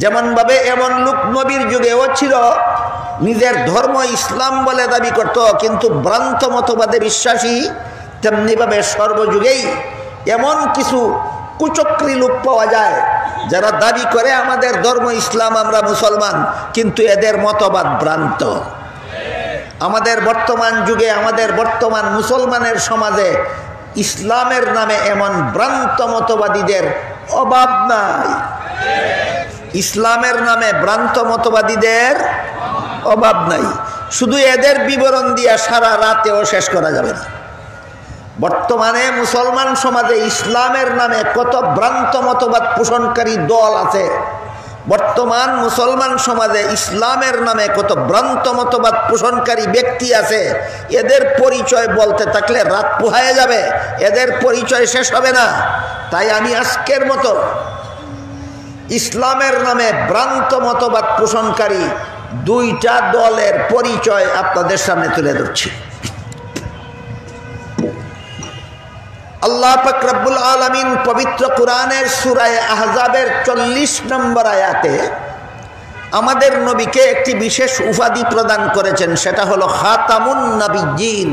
Speaker 3: যেমনভাবে এমন লোক নবীর যুগেও ছিল, নিজের ধর্ম ইসলাম বলে দাবি করত, কিন্তু ভ্রান্ত মতবাদে বিশ্বাসী। তেমনিভাবে সর্বযুগেই এমন কিছু কুচক্রী লোক পাওয়া যায় যারা দাবি করে আমাদের ধর্ম ইসলাম, আমরা মুসলমান, কিন্তু এদের মতবাদ ভ্রান্ত। আমাদের বর্তমান যুগে, আমাদের বর্তমান মুসলমানের সমাজে ইসলামের নামে এমন ভ্রান্ত মতবাদীদের অভাব নাই। ইসলামের নামে ভ্রান্ত মতবাদীদের অভাব নাই। শুধু এদের বিবরণ দিয়া সারা রাতেও শেষ করা যাবে না। বর্তমানে মুসলমান সমাজে ইসলামের নামে কত ভ্রান্ত মতবাদ পোষণকারী দল আছে, বর্তমান মুসলমান সমাজে ইসলামের নামে কত ভ্রান্ত মতবাদ পোষণকারী ব্যক্তি আছে, এদের পরিচয় বলতে থাকলে রাত পোহায় যাবে, এদের পরিচয় শেষ হবে না। তাই আমি আজকের মতো ইসলামের নামে ভ্রান্ত মতবাদ পোষণকারী 2টা দলের পরিচয় আপনাদের সামনে তুলে ধরছি। আল্লাহ পাক রব্বুল আলামিন পবিত্র কোরআনের সূরায়ে আহজাবের 40 নম্বর আয়াতে আমাদের নবীকে একটি বিশেষ উপাধি প্রদান করেছেন, সেটা হলো খাতামুন নবিয়্যিন।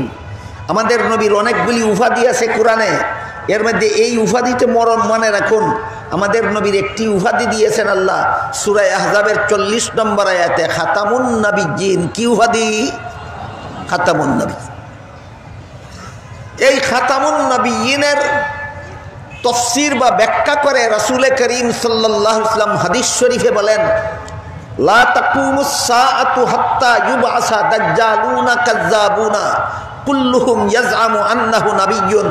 Speaker 3: আমাদের নবীর অনেকগুলি উপাধি আছে কোরআনে, এর মধ্যে এই উপাধিতে মনে রাখুন, আমাদের নবীর একটি উপাধি দিয়েছেন আল্লাহ সূরায়ে আহজাবের 40 নম্বর আয়াতে, খাতামুন নবিয়্যিন। কি উপাধি? খাতামুন নবী। এই খাতামুন নবিয়্যিনের তাফসীর বা ব্যাখ্যা করে রাসূল করিম সাল্লাল্লাহু আলাইহি ওয়াসাল্লাম হাদিস শরীফে বলেন, লা তাকুমুস সাআতু হাত্তা ইউবআসা দাজ্জালুনা কাজ্জাবুনা কুল্লুহুম ইয়াজআমু আন্নাহু নাবিয়্যুন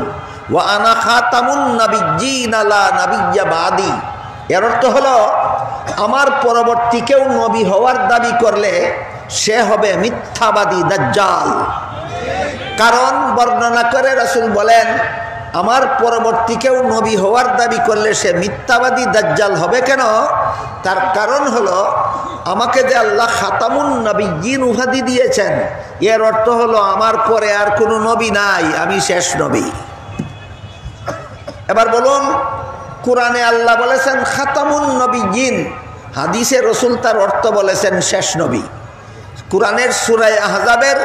Speaker 3: ওয়া আনা খাতামুন নাবিয়্যিনা লা নাবিয়্যা বাদি। এর অর্থ হলো, আমার পরবর্তী কেউ নবী হওয়ার দাবি করলে সে হবে মিথ্যাবাদী দাজ্জাল। কারণ বর্ণনা করে রাসূল বলেন, আমার পরবর্তী কেউ নবী হওয়ার দাবি করলে সে মিথ্যাবাদী দাজ্জাল হবে। কেন? তার কারণ হলো, আমাকে যে আল্লাহ খাতামুন নবিয়্যিন উপাধি দিয়েছেন, এর অর্থ হলো আমার পরে আর কোনো নবী নাই, আমি শেষ নবী। এবার বলুন, কোরআনে আল্লাহ বলেছেন খাতামুন নবিয়্যিন, হাদিসে রাসূল তার অর্থ বলেছেন শেষ নবী। কোরআনের সূরায়ে আহজাবের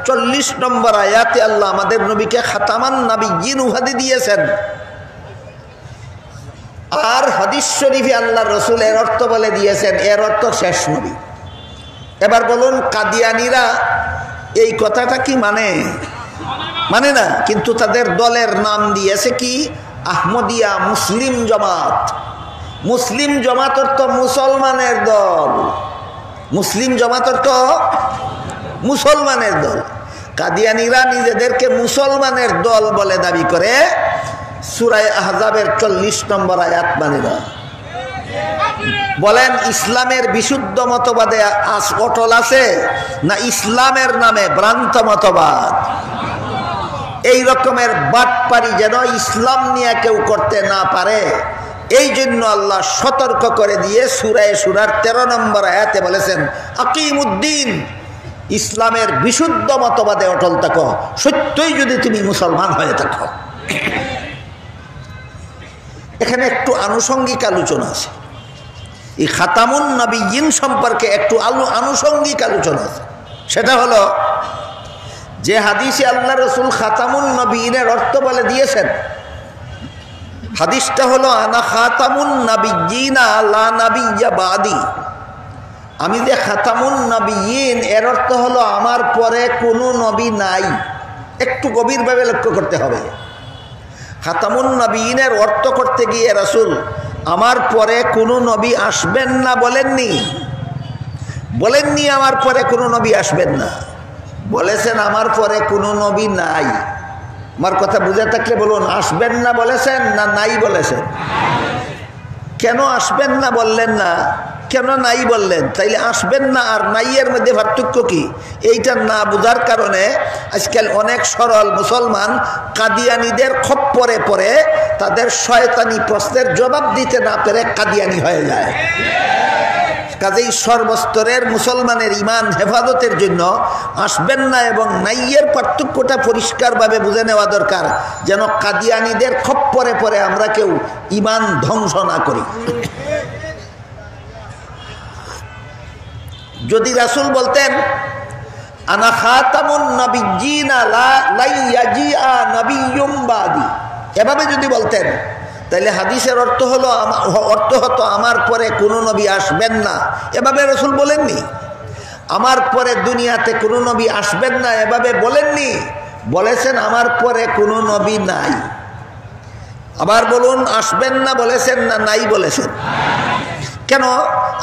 Speaker 3: 40 নম্বর আয়াতে আল্লাহ আমাদের নবীকে খাতামান নবিয়্যিন উপাধি দিয়েছেন, আর হাদিস শরীফে আল্লাহ রাসূল এর অর্থ বলে দিয়েছেন, এর অর্থ শেষ নবী। এবার বলুন, কাদিয়ানীরা এই কথাটা কি মানে না, কিন্তু তাদের দলের নাম দিয়েছে কি আহমদিয়া মুসলিম জামাত। মুসলিম জামাত অর্থ মুসলমানের দল, মুসলিম জামাত অর্থ মুসলমানের দল। কাদিয়ানীরা নিজেদেরকে মুসলমানের দল বলে দাবি করে, সূরা আহজাবের 40 নম্বর আয়াত মানে না। বলেন ইসলামের বিশুদ্ধ মতবাদে অটল আছে না ইসলামের নামে ভ্রান্ত মতবাদ? এই রকমের বাটপারি যেন ইসলাম নিয়ে কেউ করতে না পারে, এই জন্য আল্লাহ সতর্ক করে দিয়ে সূরা শুরার 13 নম্বর আয়াতে বলেছেন আকিমুদ্দিন, ইসলামের বিশুদ্ধ মতবাদে অটল থাকো, সত্যই যদি তুমি মুসলমান হয়ে থাকো। এখানে একটু আনুষঙ্গিক আলোচনা আছে, এই খাতামুন নবিয়্যিন সম্পর্কে একটু আনুষঙ্গিক আলোচনা আছে। সেটা হলো যে হাদিসে আল্লাহ রসুল খাতামুন নবিয়্যিনের অর্থ বলে দিয়েছেন, হাদিসটা হলো আনা খাতামুন নবিয়্যিনা লা নাবিয়্যা বাদি। আমি যে খাতামুন নবিয়্যিন এর অর্থ হলো আমার পরে কোনো নবী নাই। একটু গভীরভাবে লক্ষ্য করতে হবে। খাতামুন নবিয়্যিনের অর্থ করতে গিয়ে রাসূল আমার পরে কোনো নবী আসবেন না বলেননি, বলেননি আমার পরে কোনো নবী আসবেন না, বলেছেন আমার পরে কোনো নবী নাই। আমার কথা বুঝে থাকলে বলুন, আসবেন না বলেছেন না নাই বলেছেন? কেন আসবেন না বললেন না, কেন নাই বললেন? তাইলে আসবেন না আর নাই এর মধ্যে পার্থক্য কি? এইটা না বোঝার কারণে আজকাল অনেক সরল মুসলমান কাদিয়ানীদের খপ্পরে পড়ে তাদের শয়তানি প্রশ্নের জবাব দিতে না পেরে কাদিয়ানী হয়ে যায়। কাজেই সর্বস্তরের মুসলমানের ইমান হেফাজতের জন্য আসবেন না এবং নাইয়ের পার্থক্যটা পরিষ্কারভাবে বুঝে নেওয়া দরকার, যেন কাদিয়ানীদের খপ্পরে পড়ে আমরা কেউ ইমান ধ্বংস না করি। যদি রাসূল বলতেন আনা খাতামুন নবিয়্যিনা লা ইয়াজিআ নবিয়্যুম বাদি, এভাবে যদি বলতেন তাহলে হাদিসের অর্থ হতো আমার পরে কোনো নবী আসবেন না। এভাবে রাসূল বলেননি। আমার পরে দুনিয়াতে কোনো নবী আসবেন না এভাবে বলেননি, বলেছেন আমার পরে কোনো নবী নাই। আবার বলুন, আসবেন না বলেছেন না নাই বলেছেন? কেন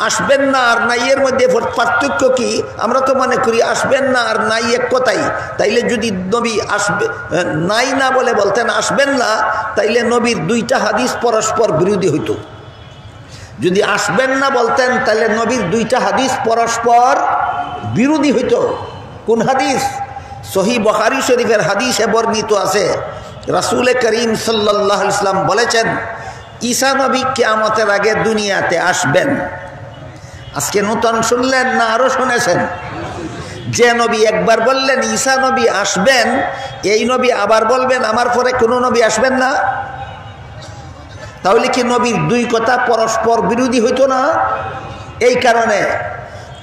Speaker 3: আসবেন না আর নাইয়ের মধ্যে পার্থক্য কি? আমরা তো মনে করি আসবেন না আর নাই এক কথাই। তাইলে যদি নবী আসবে নাই না বলে বলতেন আসবেন না, তাইলে নবীর দুইটা হাদিস পরস্পর বিরোধী হইত। যদি আসবেন না বলতেন তাহলে নবীর দুইটা হাদিস পরস্পর বিরোধী হইত। কোন হাদিস? সহিহ বুখারী শরীফের হাদিসে বর্ণিত আছে, রাসূল করিম সাল্লাল্লাহু আলাইহি ওয়াসাল্লাম বলেছেন ঈসা নবী কিয়ামতের আগে দুনিয়াতে আসবেন। আজকে নতুন শুনলেন না আরো শুনেছেন? যে নবী একবার বললেন ঈসা নবী আসবেন, এই নবী আবার বলবেন আমার পরে কোনো নবী আসবেন না, তাহলে কি নবীর দুই কথা পরস্পর বিরোধী হইতো না? এই কারণে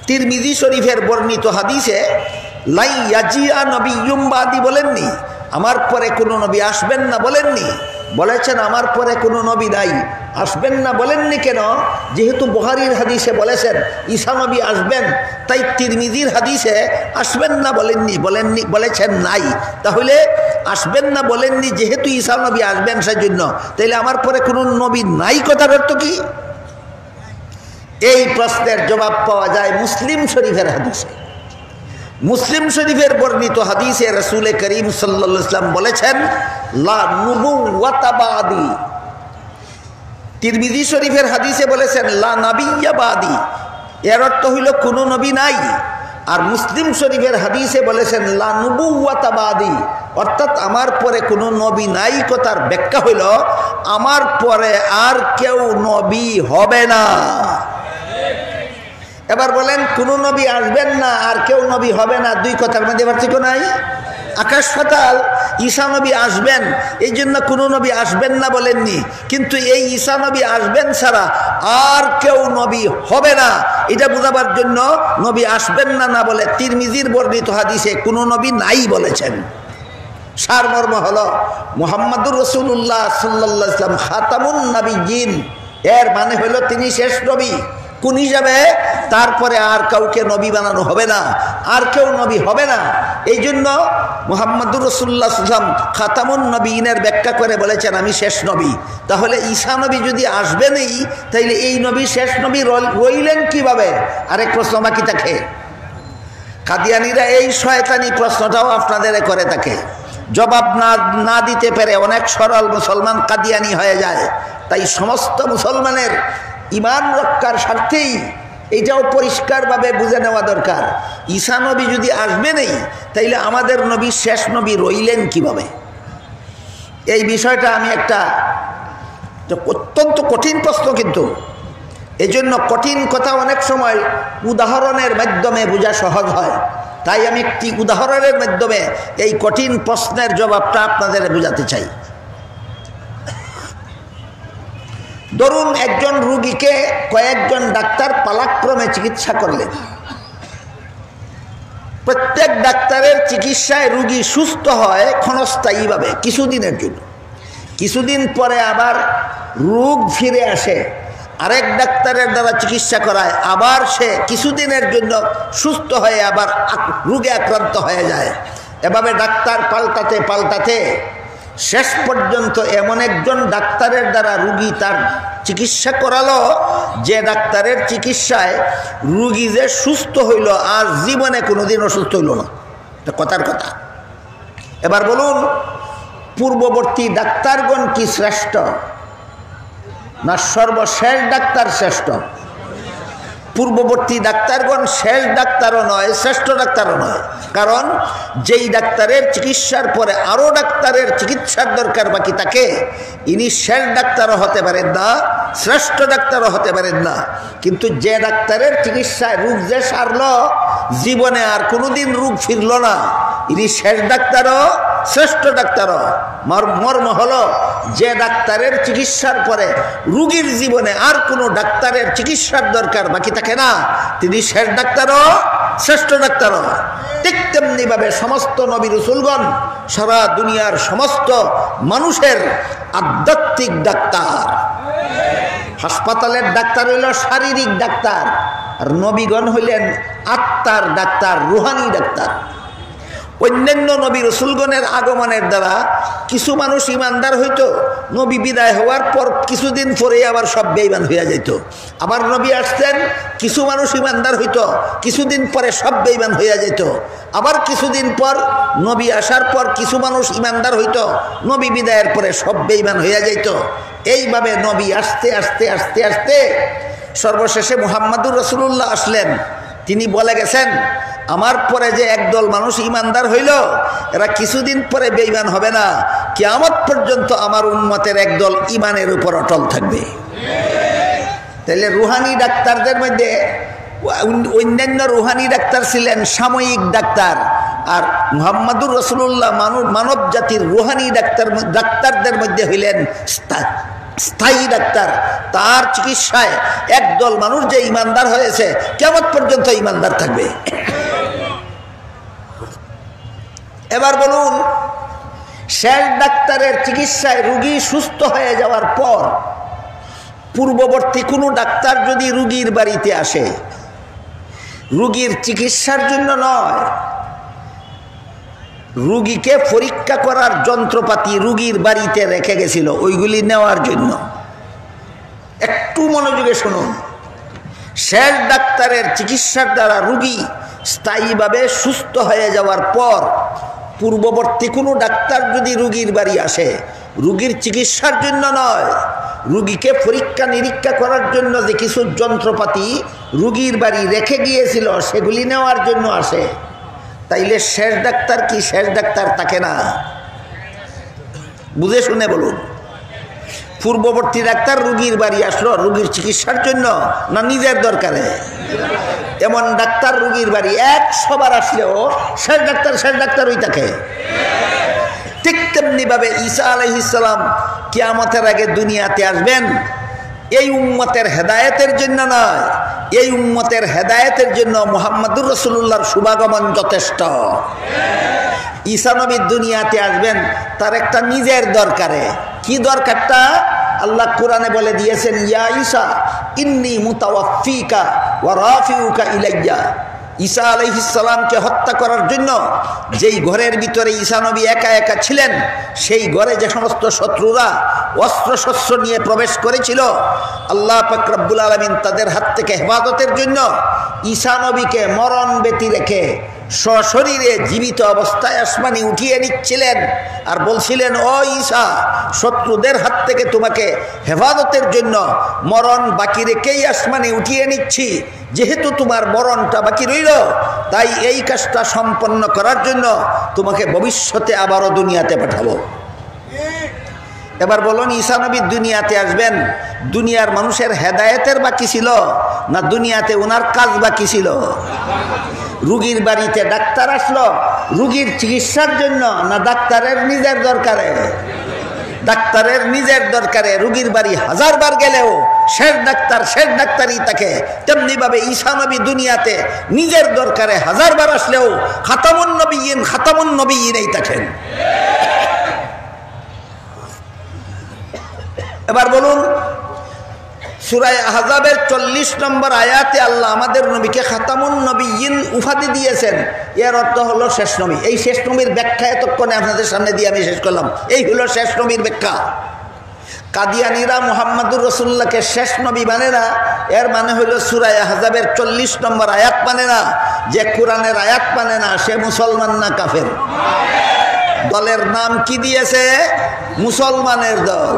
Speaker 3: তিরমিজি শরীফের বর্ণিত হাদিসে লা ইয়াজিআ নবিয়্যুম বাদি বলেননি, আমার পরে কোনো নবী আসবেন না বলেননি, বলেছেন আমার পরে কোনো নবী নাই। আসবেন না বলেননি কেন? যেহেতু বুখারীর হাদিসে বলেছেন ঈসা নবী আসবেন, তাই তিরমিজির হাদিসে আসবেন না বলেননি বলেছেন নাই। তাহলে আসবেন না বলেননি যেহেতু ঈসা নবী আসবেন সেজন্য, তাইলে আমার পরে কোনো নবী নাই কথার অর্থ কি? এই প্রশ্নের জবাব পাওয়া যায় মুসলিম শরীফের হাদিসে। মুসলিম শরীফের বর্ণিত হাদিসে রাসূল করিম সাল্লাল্লাহু আলাইহি ওয়াসাল্লাম বলেছেন লা নুবুওয়াতা বাদি। তিরমিজি শরীফের হাদিসে বলেছেন লা নাবিয়্যা বাদি, এর অর্থ হইল কোনো নবী নাই। আর মুসলিম শরীফের হাদিসে বলেছেন লা নুবুওয়াতা বাদি, অর্থাৎ আমার পরে কোনো নবী নাই কথার ব্যাখ্যা হইল আমার পরে আর কেউ নবী হবে না। এবার বলেন কোন নবী আসবেন না আর কেউ নবী হবে না, দুই কথার মধ্যে পার্থক্য নাই? আকাশ পাতাল। ঈসা নবী আসবেন এই জন্য কোনো নবী আসবেন না বলেননি, কিন্তু এই ঈসা নবী আসবেন ছাড়া আর কেউ নবী হবে না এটা বোঝাবার জন্য নবী আসবেন না না বলে তিরমিজির বর্ণিত হাদিসে কোনো নবী নাই বলেছেন। সারমর্ম হলো মুহাম্মদুর রাসূলুল্লাহ সাল্লাল্লাহু আলাইহি ওয়াসাল্লাম খাতামুন নবিয়্যিন, এর মানে হলো তিনি শেষ নবী। কোন হিসাবে? তারপরে আর কাউকে নবী বানানো হবে না, আর কেউ নবী হবে না। এই জন্য মুহাম্মদুর রাসূলুল্লাহ সাল্লাল্লাহু আলাইহি ওয়াসাল্লাম খাতামুন নবীনের ব্যাখ্যা করে বলেছেন আমি শেষ নবী। তাহলে ঈসা নবী যদি আসবেনই, তাইলে এই নবী শেষ নবী রইলেন কিভাবে? আরেক প্রশ্ন বাকি থাকে। কাদিয়ানীরা এই শয়তানি প্রশ্নটাও আপনাদের করে থাকে, জবাব না দিতে পেরে অনেক সরল মুসলমান কাদিয়ানী হয়ে যায়। তাই সমস্ত মুসলমানের ঈমান রক্ষার স্বার্থেই এটাও পরিষ্কারভাবে বুঝে নেওয়া দরকার। ঈসা নবী যদি আসবেনই, তাইলে আমাদের নবী শেষ নবী রইলেন কিভাবে? এই বিষয়টা আমি একটা অত্যন্ত কঠিন প্রশ্ন, কিন্তু এই জন্য কঠিন কথা অনেক সময় উদাহরণের মাধ্যমে বোঝা সহজ হয়। তাই আমি একটি উদাহরণের মাধ্যমে এই কঠিন প্রশ্নের জবাবটা আপনাদের বোঝাতে চাই। ধরুন একজন রোগীকে কয়েকজন ডাক্তার পালাক্রমে চিকিৎসা করলেন। প্রত্যেক ডাক্তারের চিকিৎসায় রোগী সুস্থ হয় ক্ষণস্থায়ীভাবে কিছুদিনের জন্য, কিছুদিন পরে আবার রোগ ফিরে আসে, আরেক ডাক্তারের দ্বারা চিকিৎসা করায়, আবার সে কিছুদিনের জন্য সুস্থ হয়ে আবার রোগে আক্রান্ত হয়ে যায়। এভাবে ডাক্তার পাল্টাতে পাল্টাতে শেষ পর্যন্ত এমন একজন ডাক্তারের দ্বারা রোগী তার চিকিৎসা করালো, যে ডাক্তারের চিকিৎসায় রোগী যে সুস্থ হইল আর জীবনে কোনোদিন অসুস্থ হইল না। এটা কথার কথা। এবার বলুন, পূর্ববর্তী ডাক্তারগণ কি শ্রেষ্ঠ, না সর্বশেষ ডাক্তার শ্রেষ্ঠ? পূর্ববর্তী ডাক্তারগণ শেষ ডাক্তারও নয়, শ্রেষ্ঠ ডাক্তারও নয়। কারণ যেই ডাক্তারের চিকিৎসার পরে আরও ডাক্তারের চিকিৎসার দরকার বাকি থাকে, ইনি শেষ ডাক্তারও হতে পারেন না, শ্রেষ্ঠ ডাক্তারও হতে পারেন না। কিন্তু যে ডাক্তারের চিকিৎসায় রোগ যে সারল, জীবনে আর কোনোদিন রোগ ফিরল না, ইনি শেষ ডাক্তারও শ্রেষ্ঠ ডাক্তারও। মর্ম হলো, যে ডাক্তারের চিকিৎসার পরে রোগীর জীবনে আর কোনো ডাক্তারের চিকিৎসার দরকার বাকি থাকে না, তিনি শেষ ডাক্তারও শ্রেষ্ঠ ডাক্তারও। ঠিক তেমনিভাবে সমস্ত নবী রাসূলগণ সারা দুনিয়ার সমস্ত মানুষের আধ্যাত্মিক ডাক্তার। হাসপাতালের ডাক্তার হইল শারীরিক ডাক্তার, আর নবীগণ হইলেন আত্মার ডাক্তার, রুহানি ডাক্তার। অন্যান্য নবী রাসূলগণের আগমনের দ্বারা কিছু মানুষ ইমানদার হইতো, নবী বিদায় হওয়ার পর কিছুদিন পরে আবার সব বেঈমান হইয়া যেত। আবার নবী আসতেন, কিছু মানুষ ইমানদার হইতো, কিছুদিন পরে সব বেঈমান হইয়া যেত। আবার কিছুদিন পর নবী আসার পর কিছু মানুষ ইমানদার হইতো, নবী বিদায়ের পরে সব বেঈমান হইয়া যেত। এইভাবে নবী আসতে আসতে আসতে আসতে সর্বশেষে মুহাম্মদুর রাসূলুল্লাহ আসলেন। তিনি বলে গেছেন, আমার পরে যে একদল মানুষ ইমানদার হইল, এরা কিছুদিন পরে বেঈমান হবে না, কিয়ামত পর্যন্ত আমার উম্মতের একদল ইমানের উপর অটল থাকবে। তাহলে রুহানি ডাক্তারদের মধ্যে অন্যান্য রুহানি ডাক্তার ছিলেন সাময়িক ডাক্তার, আর মুহাম্মদুর রাসূলুল্লাহ মানব জাতির রুহানি ডাক্তারদের মধ্যে হইলেন স্থায়ী ডাক্তার। তার চিকিৎসায় একদল মানুষ যে ইমানদার হয়েছে, কিয়ামত পর্যন্ত ইমানদার থাকবে। এবার বলুন, শেষ ডাক্তারের চিকিৎসায় রোগী সুস্থ হয়ে যাওয়ার পর পূর্ববর্তী কোনো ডাক্তার যদি রোগীর বাড়িতে আসে, রোগীর চিকিৎসার জন্য নয়, রোগীকে পরীক্ষা করার যন্ত্রপাতি রোগীর বাড়িতে রেখে গেছিল, ওইগুলি নেওয়ার জন্য। একটু মনোযোগে শুনুন, শেষ ডাক্তারের চিকিৎসার দ্বারা রোগী স্থায়ীভাবে সুস্থ হয়ে যাওয়ার পর পূর্ববর্তী কোনো ডাক্তার যদি রোগীর বাড়ি আসে, রোগীর চিকিৎসার জন্য নয়, রোগীকে পরীক্ষা নিরীক্ষা করার জন্য যে কিছু যন্ত্রপাতি রোগীর বাড়ি রেখে গিয়েছিল, সেগুলি নেওয়ার জন্য আসে, তাইলে শেষ ডাক্তার কি শেষ ডাক্তার থাকে না? বুঝে শুনে বলুন। পূর্ববর্তী ডাক্তার রোগীর বাড়ি আসলো রোগীর চিকিৎসার জন্য না নিজের দরকারে? এমন ডাক্তার রোগীর বাড়ি 100 বার আসলেও শেষ ডাক্তারই থাকে। ঠিক তেমনিভাবে ঈসা আলাইহিস সালাম কিয়ামতের আগে দুনিয়াতে আসবেন, এই উম্মতের হেদায়েতের জন্য নয়, এই উম্মতের হেদায়েতের জন্য মুহাম্মদুর রাসূলুল্লাহর শুভাগমন যথেষ্ট। ঈসা নবী দুনিয়াতে আসবেন তার একটা নিজের দরকারে। কি দরকারটা? আল্লাহ কোরআনে বলে দিয়েছেন, ইয়া ঈসা ইন্নী মুতাওয়াফিকা ওয়া রাফিউকা ইলাইয়া। ঈসা আলাইহিস সালামকে হত্যা করার জন্য যেই ঘরের ভিতরে ঈসা নবী একা একা ছিলেন, সেই ঘরে যে সমস্ত শত্রুরা অস্ত্রশস্ত্র নিয়ে প্রবেশ করেছিল, আল্লাহ পাক রব্বুল আলামিন তাদের হাত থেকে হেফাজতের জন্য ঈসা নবীকে মরণ ব্যতি রেখে সশরীরে জীবিত অবস্থায় আসমানে উঠিয়ে নিচ্ছিলেন আর বলছিলেন, ও ঈসা, শত্রুদের হাত থেকে তোমাকে হেফাজতের জন্য মরণ বাকি রেখেই আসমানে উঠিয়ে নিচ্ছি। যেহেতু তোমার মরণটা বাকি রইল, তাই এই কাজটা সম্পন্ন করার জন্য তোমাকে ভবিষ্যতে আবারও দুনিয়াতে পাঠাবো। এবার বলুন, ঈসা নবী দুনিয়াতে আসবেন, দুনিয়ার মানুষের হেদায়েতের বাকি ছিল না দুনিয়াতে ওনার কাজ বাকি ছিল? রুগীর বাড়িতে ডাক্তার আসলো রুগীর চিকিৎসার জন্য না ডাক্তারের নিজের দরকারে? ডাক্তারের নিজের দরকারে রুগীর বাড়ি হাজারবার গেলেও শেষ ডাক্তারই থাকে। তেমনিভাবে ঈসা নবী দুনিয়াতে নিজের দরকারে হাজারবার আসলেও খাতামুন নবিয়্যিনই থাকেন। এবার বলুন, সূরা আহজাবের 40 নম্বর আয়াতে আল্লাহ আমাদের নবীকে খাতামুন নবিয়্যিন উপাধি দিয়েছেন। এর অর্থ হলো শেষ নবী। এই শেষ নবীর ব্যাখ্যা এতক্ষণে আপনাদের সামনে দিয়ে আমি শেষ করলাম। এই হলো শেষ নবীর ব্যাখ্যা। কাদিয়ানীরা মুহাম্মদুর রাসূলুল্লাহকে শেষ নবী মানে না। এর মানে হলো সূরা আহজাবের 40 নম্বর আয়াত মানে না। যে কোরআনের আয়াত মানে না, সে মুসলমান না কাফের? দলের নাম কি দিয়েছে? মুসলমানের দল।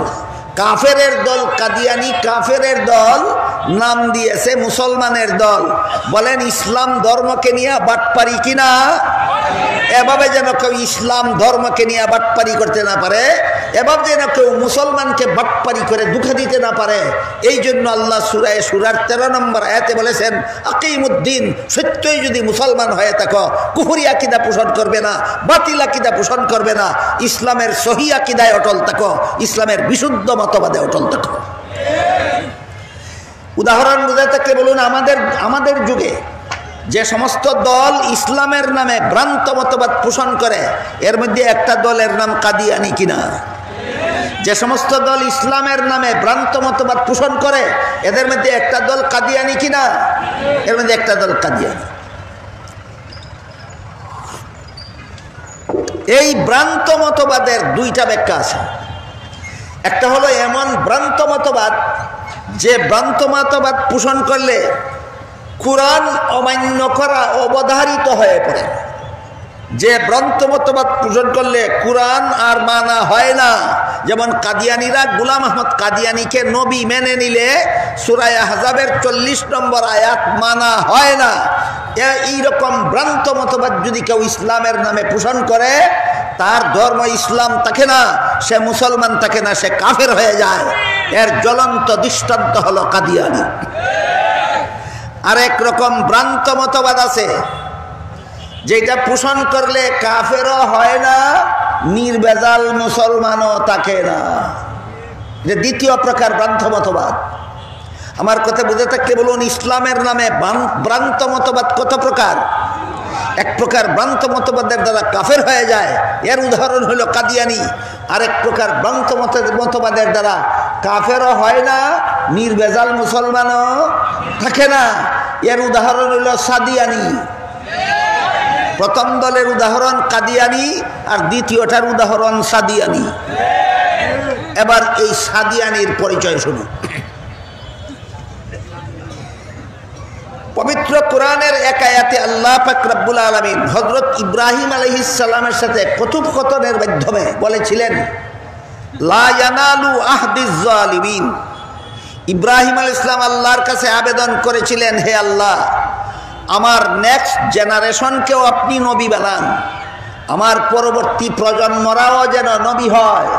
Speaker 3: কাফেরের দল কাদিয়ানি, কাফেরের দল নাম দিয়েছে মুসলমানের দল। বলেন, ইসলাম ধর্মকে নিয়ে বাটপারি কিনা? এভাবে যেন কেউ ইসলাম ধর্মকে নিয়ে বাটপারি করতে না পারে, এভাবে যেন কেউ মুসলমানকে বাটপারি করে দুঃখ দিতে না পারে, এই জন্য আল্লাহ সূরার 13 নম্বর আয়াতে বলেছেন, আকিমুদ্দিন, সত্যই যদি মুসলমান হয়ে থাকো, কুফরি আকীদা পোষণ করবে না, বাতিল আকীদা পোষণ করবে না, ইসলামের সহি আকীদায় অটল থাকো, ইসলামের বিশুদ্ধ মতবাদে অটল থাকো। উদাহরণ বুঝাতে থাকলে বলুন, আমাদের যুগে যে সমস্ত দল ইসলামের নামে ভ্রান্ত মতবাদ পোষণ করে, এর মধ্যে একটা দলের নাম কাদিয়ানি কিনা? যে সমস্ত দল ইসলামের নামে ভ্রান্ত মতবাদ পোষণ করে, এদের মধ্যে একটা দল কাদিয়ানি কিনা? এর মধ্যে একটা দল কাদিয়ানি। এই ভ্রান্ত মতবাদের দুইটা ব্যাখ্যা আছে। একটা হলো এমন ভ্রান্ত মতবাদ যে ভ্রান্ত মতবাদ পোষণ করলে কুরআন অমান্য করা অবধারিত হয়ে পড়ে। যে ভ্রান্ত মতবাদ পোষণ করলে কুরআন আর মানা হয় না। যেমন কাদিয়ানীরা গোলাম আহমদ কাদিয়ানীকে নবী মেনে নিলে সূরা আহজাবের 40 নম্বর আয়াত মানা হয় না। এইরকম ভ্রান্ত মতবাদ যদি কেউ ইসলামের নামে পোষণ করে, তার ধর্ম ইসলাম থাকে না, সে মুসলমান থাকে না, সে কাফের হয়ে যায়। এর জ্বলন্ত দৃষ্টান্ত হলো কাদিয়ানী। আরেক রকম ভ্রান্ত মতবাদ আছে যেটা পোষণ করলে কাফেরও হয় না, নির্ভেজাল মুসলমানও থাকে না। এটা দ্বিতীয় প্রকার ভ্রান্ত মতবাদ। আমার কথা বুঝে থাকলে বলুন, ইসলামের নামে ভ্রান্ত মতবাদ কত প্রকার? এক প্রকার ভ্রান্ত মতবাদের দ্বারা কাফের হয়ে যায়, এর উদাহরণ হলো কাদিয়ানী। আরেক প্রকার ভ্রান্ত মতবাদের দ্বারা কাফেরও হয় না, নির্ভেজাল মুসলমানও থাকে না, এর উদাহরণ হলো সাদিয়ানি। প্রথম দলের উদাহরণ কাদিয়ানি আর দ্বিতীয়টার উদাহরণ সাদিয়ানি। এবার এই সাদিয়ানির পরিচয় শুনুন। পবিত্র কোরআনের এক আয়াতে আল্লাহ পাক রব্বুল আলামিন হযরত ইব্রাহিম আলাইহিস সালামের সাথে কথোপকথনের মাধ্যমে বলেছিলেন, লা ইয়ানালু আহদিজ জালিমিন। ইব্রাহিম আলাইহিস সালাম আল্লাহর কাছে আবেদন করেছিলেন, হে আল্লাহ, আমার নেক্সট জেনারেশনকেও আপনি নবী বানান, আমার পরবর্তী প্রজন্মরাও যেন নবী হয়।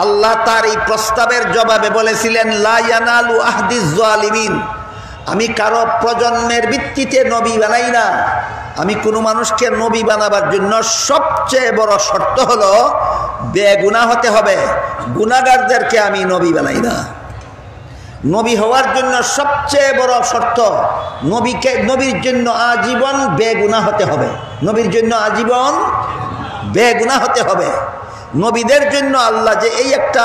Speaker 3: আল্লাহ তার এই প্রস্তাবের জবাবে বলেছিলেন, লা ইয়ানালু আহদিজ জালিমিন। আমি কারো প্রজন্মের ভিত্তিতে নবী বানাই না। আমি কোনো মানুষকে নবী বানাবার জন্য সবচেয়ে বড় শর্ত হলো বেগুনাহ হতে হবে। গুনাহগারদেরকে আমি নবী বানাই না। নবী হওয়ার জন্য সবচেয়ে বড় শর্ত, নবীর জন্য আজীবন বেগুনাহ হতে হবে। নবীর জন্য আজীবন বেগুনাহ হতে হবে। নবীদের জন্য আল্লাহ যে এই একটা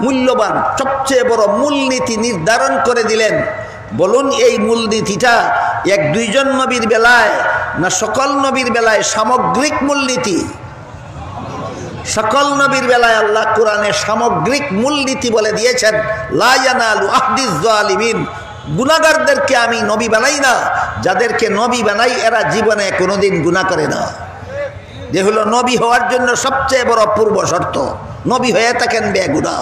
Speaker 3: মূল্যবান সবচেয়ে বড় মূলনীতি নির্ধারণ করে দিলেন, বলুন এই মূলনীতিটা এক দুইজন নবীর বেলায় না সকল নবীর বেলায় সামগ্রিক মূলনীতি? সকল নবীর বেলায় আল্লাহ কোরআনে সামগ্রিক মূলনীতি বলে দিয়েছেন, লা ইয়ানালু আহদিজ জালিমিন। গুনাহগারদেরকে আমি নবী বানাই না, যাদেরকে নবী বানাই এরা জীবনে কোনোদিন গুনাহ করে না। যে হলো নবী হওয়ার জন্য সবচেয়ে বড় পূর্ব শর্ত, নবী হয়ে থাকেন বেগুনাহ।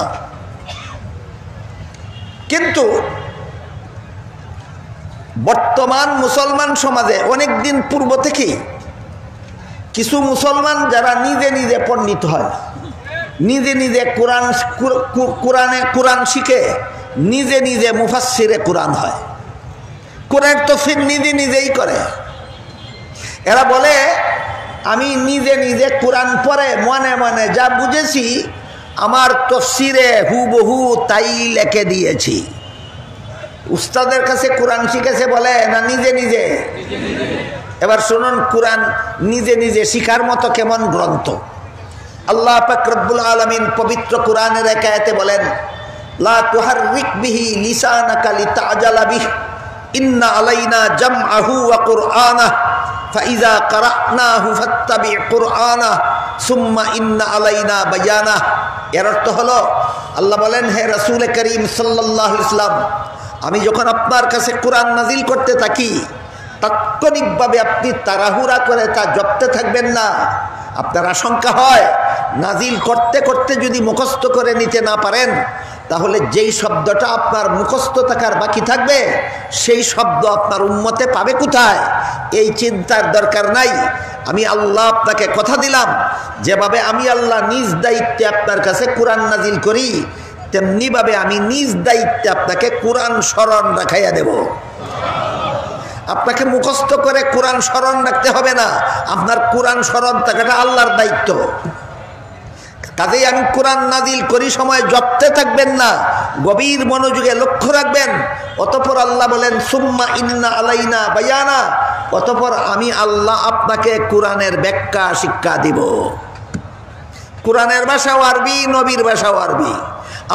Speaker 3: কিন্তু বর্তমান মুসলমান সমাজে অনেক দিন পূর্ব থেকেই কিছু মুসলমান যারা নিজে নিজে পণ্ডিত হয়, নিজে নিজে কোরআন শিখে, নিজে নিজে মুফাসসিরে কোরআন হয়, কোরআন তাফসীর নিজে নিজেই করে। এরা বলে আমি নিজে নিজে কোরআন পড়ে মনে মনে যা বুঝেছি আমার তাফসীরে হুবহু তাই লিখে দিয়েছি। উস্তাদের কাছে কোরআন শিখেছে বলে না নিজে নিজে? এবার শুনুন কোরআন নিজে নিজে শিখার মতো কেমন গ্রন্থ। আল্লাহ পাক রব্বুল আলামিন পবিত্র কোরআনের এক আয়াতে বলেন, লা তুহাররিক বিহি লিসানাকা লিতাজালা বিহি ইন্না আলাইনা জামআহু ওয়া কুরআনাহু ফাইযা ক্বারানাহু ফাত্তাবি' কুরআনাহু সুম্মা ইন্না আলাইনা বায়ানাহু। এর অর্থ হলো আল্লাহ বলেন, হে রাসূল করিম সাল্লাল্লাহু আলাইহি ওয়াসাল্লাম, আমি যখন আপনার কাছে কোরআন নাজিল করতে থাকি তাৎক্ষণিকভাবে আপনি তাড়াহুড়া করে তা জপতে থাকবেন না। আপনার আশঙ্কা হয় নাজিল করতে করতে যদি মুখস্থ করে নিতে না পারেন তাহলে যেই শব্দটা আপনার মুখস্থ থাকার বাকি থাকবে সেই শব্দ আপনার উম্মতে পাবে কোথায়? এই চিন্তার দরকার নাই। আমি আল্লাহ আপনাকে কথা দিলাম, যেভাবে আমি আল্লাহ নিজ দায়িত্বে আপনার কাছে কোরআন নাজিল করি তেমনিভাবে আমি নিজ দায়িত্বে আপনাকে কোরআন স্মরণ রাখাইয়া দেব। আপনাকে মুখস্থ করে কোরআন স্মরণ রাখতে হবে না, আপনার কোরআন স্মরণ থাকাটা আল্লাহর দায়িত্ব। কাজেই আমি কোরআন নাজিল করি সময় জপতে থাকবেন না, গভীর মনোযোগে লক্ষ্য রাখবেন। অতঃপর আল্লাহ বলেন, সুম্মা ইন্না আলাইনা বায়ানা, অতঃপর আমি আল্লাহ আপনাকে কোরআনের ব্যাখ্যা শিক্ষা দিব। কোরআনের ভাষাও আরবি, নবীর ভাষাও আরবি।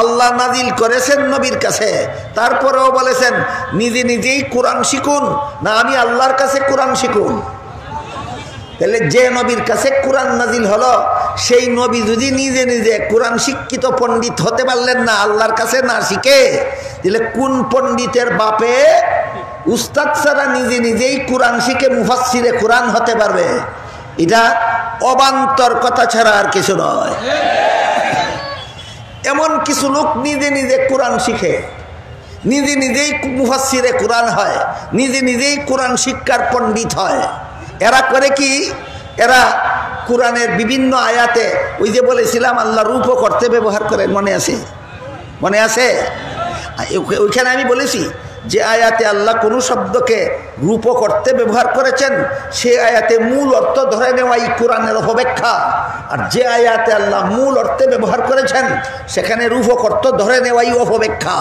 Speaker 3: আল্লাহ নাজিল করেছেন নবীর কাছে, তারপরেও বলেছেন নিজে নিজেই কোরআন শিখুন, না আমি আল্লাহর কাছে কোরআন শিখুন। তাহলে যে নবীর কাছে কোরআন নাজিল হলো সেই নবী যদি নিজে নিজে কোরআন শিক্ষিত পণ্ডিত হতে পারলেন না, আল্লাহর কাছে না শিখে, তাহলে কোন পণ্ডিতের বাপে উস্তাদ ছাড়া নিজে নিজেই কোরআন শিখে মুফাসসিরে কোরআন হতে পারবে? এটা অবান্তর কথা ছাড়া আর কিছু নয়। এমন কিছু লোক নিজে নিজে কোরআন শিখে, নিজে নিজেই মুফাসসিরে কোরআন হয়, নিজে নিজেই কোরআন শিক্ষার পণ্ডিত হয়। এরা করে কি? এরা কোরআনের বিভিন্ন আয়াতে, ওই যে বলেছিলাম আল্লাহ রূপও করতে ব্যবহার করেন, মনে আছে? মনে আছে? ওইখানে আমি বলেছি যে আয়াতে আল্লাহ কোনো শব্দকে রূপ করতে ব্যবহার করেছেন সে আয়াতে মূল অর্থ ধরে নেওয়াই কোরআনের অপব্যাখ্যা, আর যে আয়াতে আল্লাহ মূল অর্থে ব্যবহার করেছেন সেখানে রূপ অর্থ ধরে নেওয়াই অপব্যাখ্যা।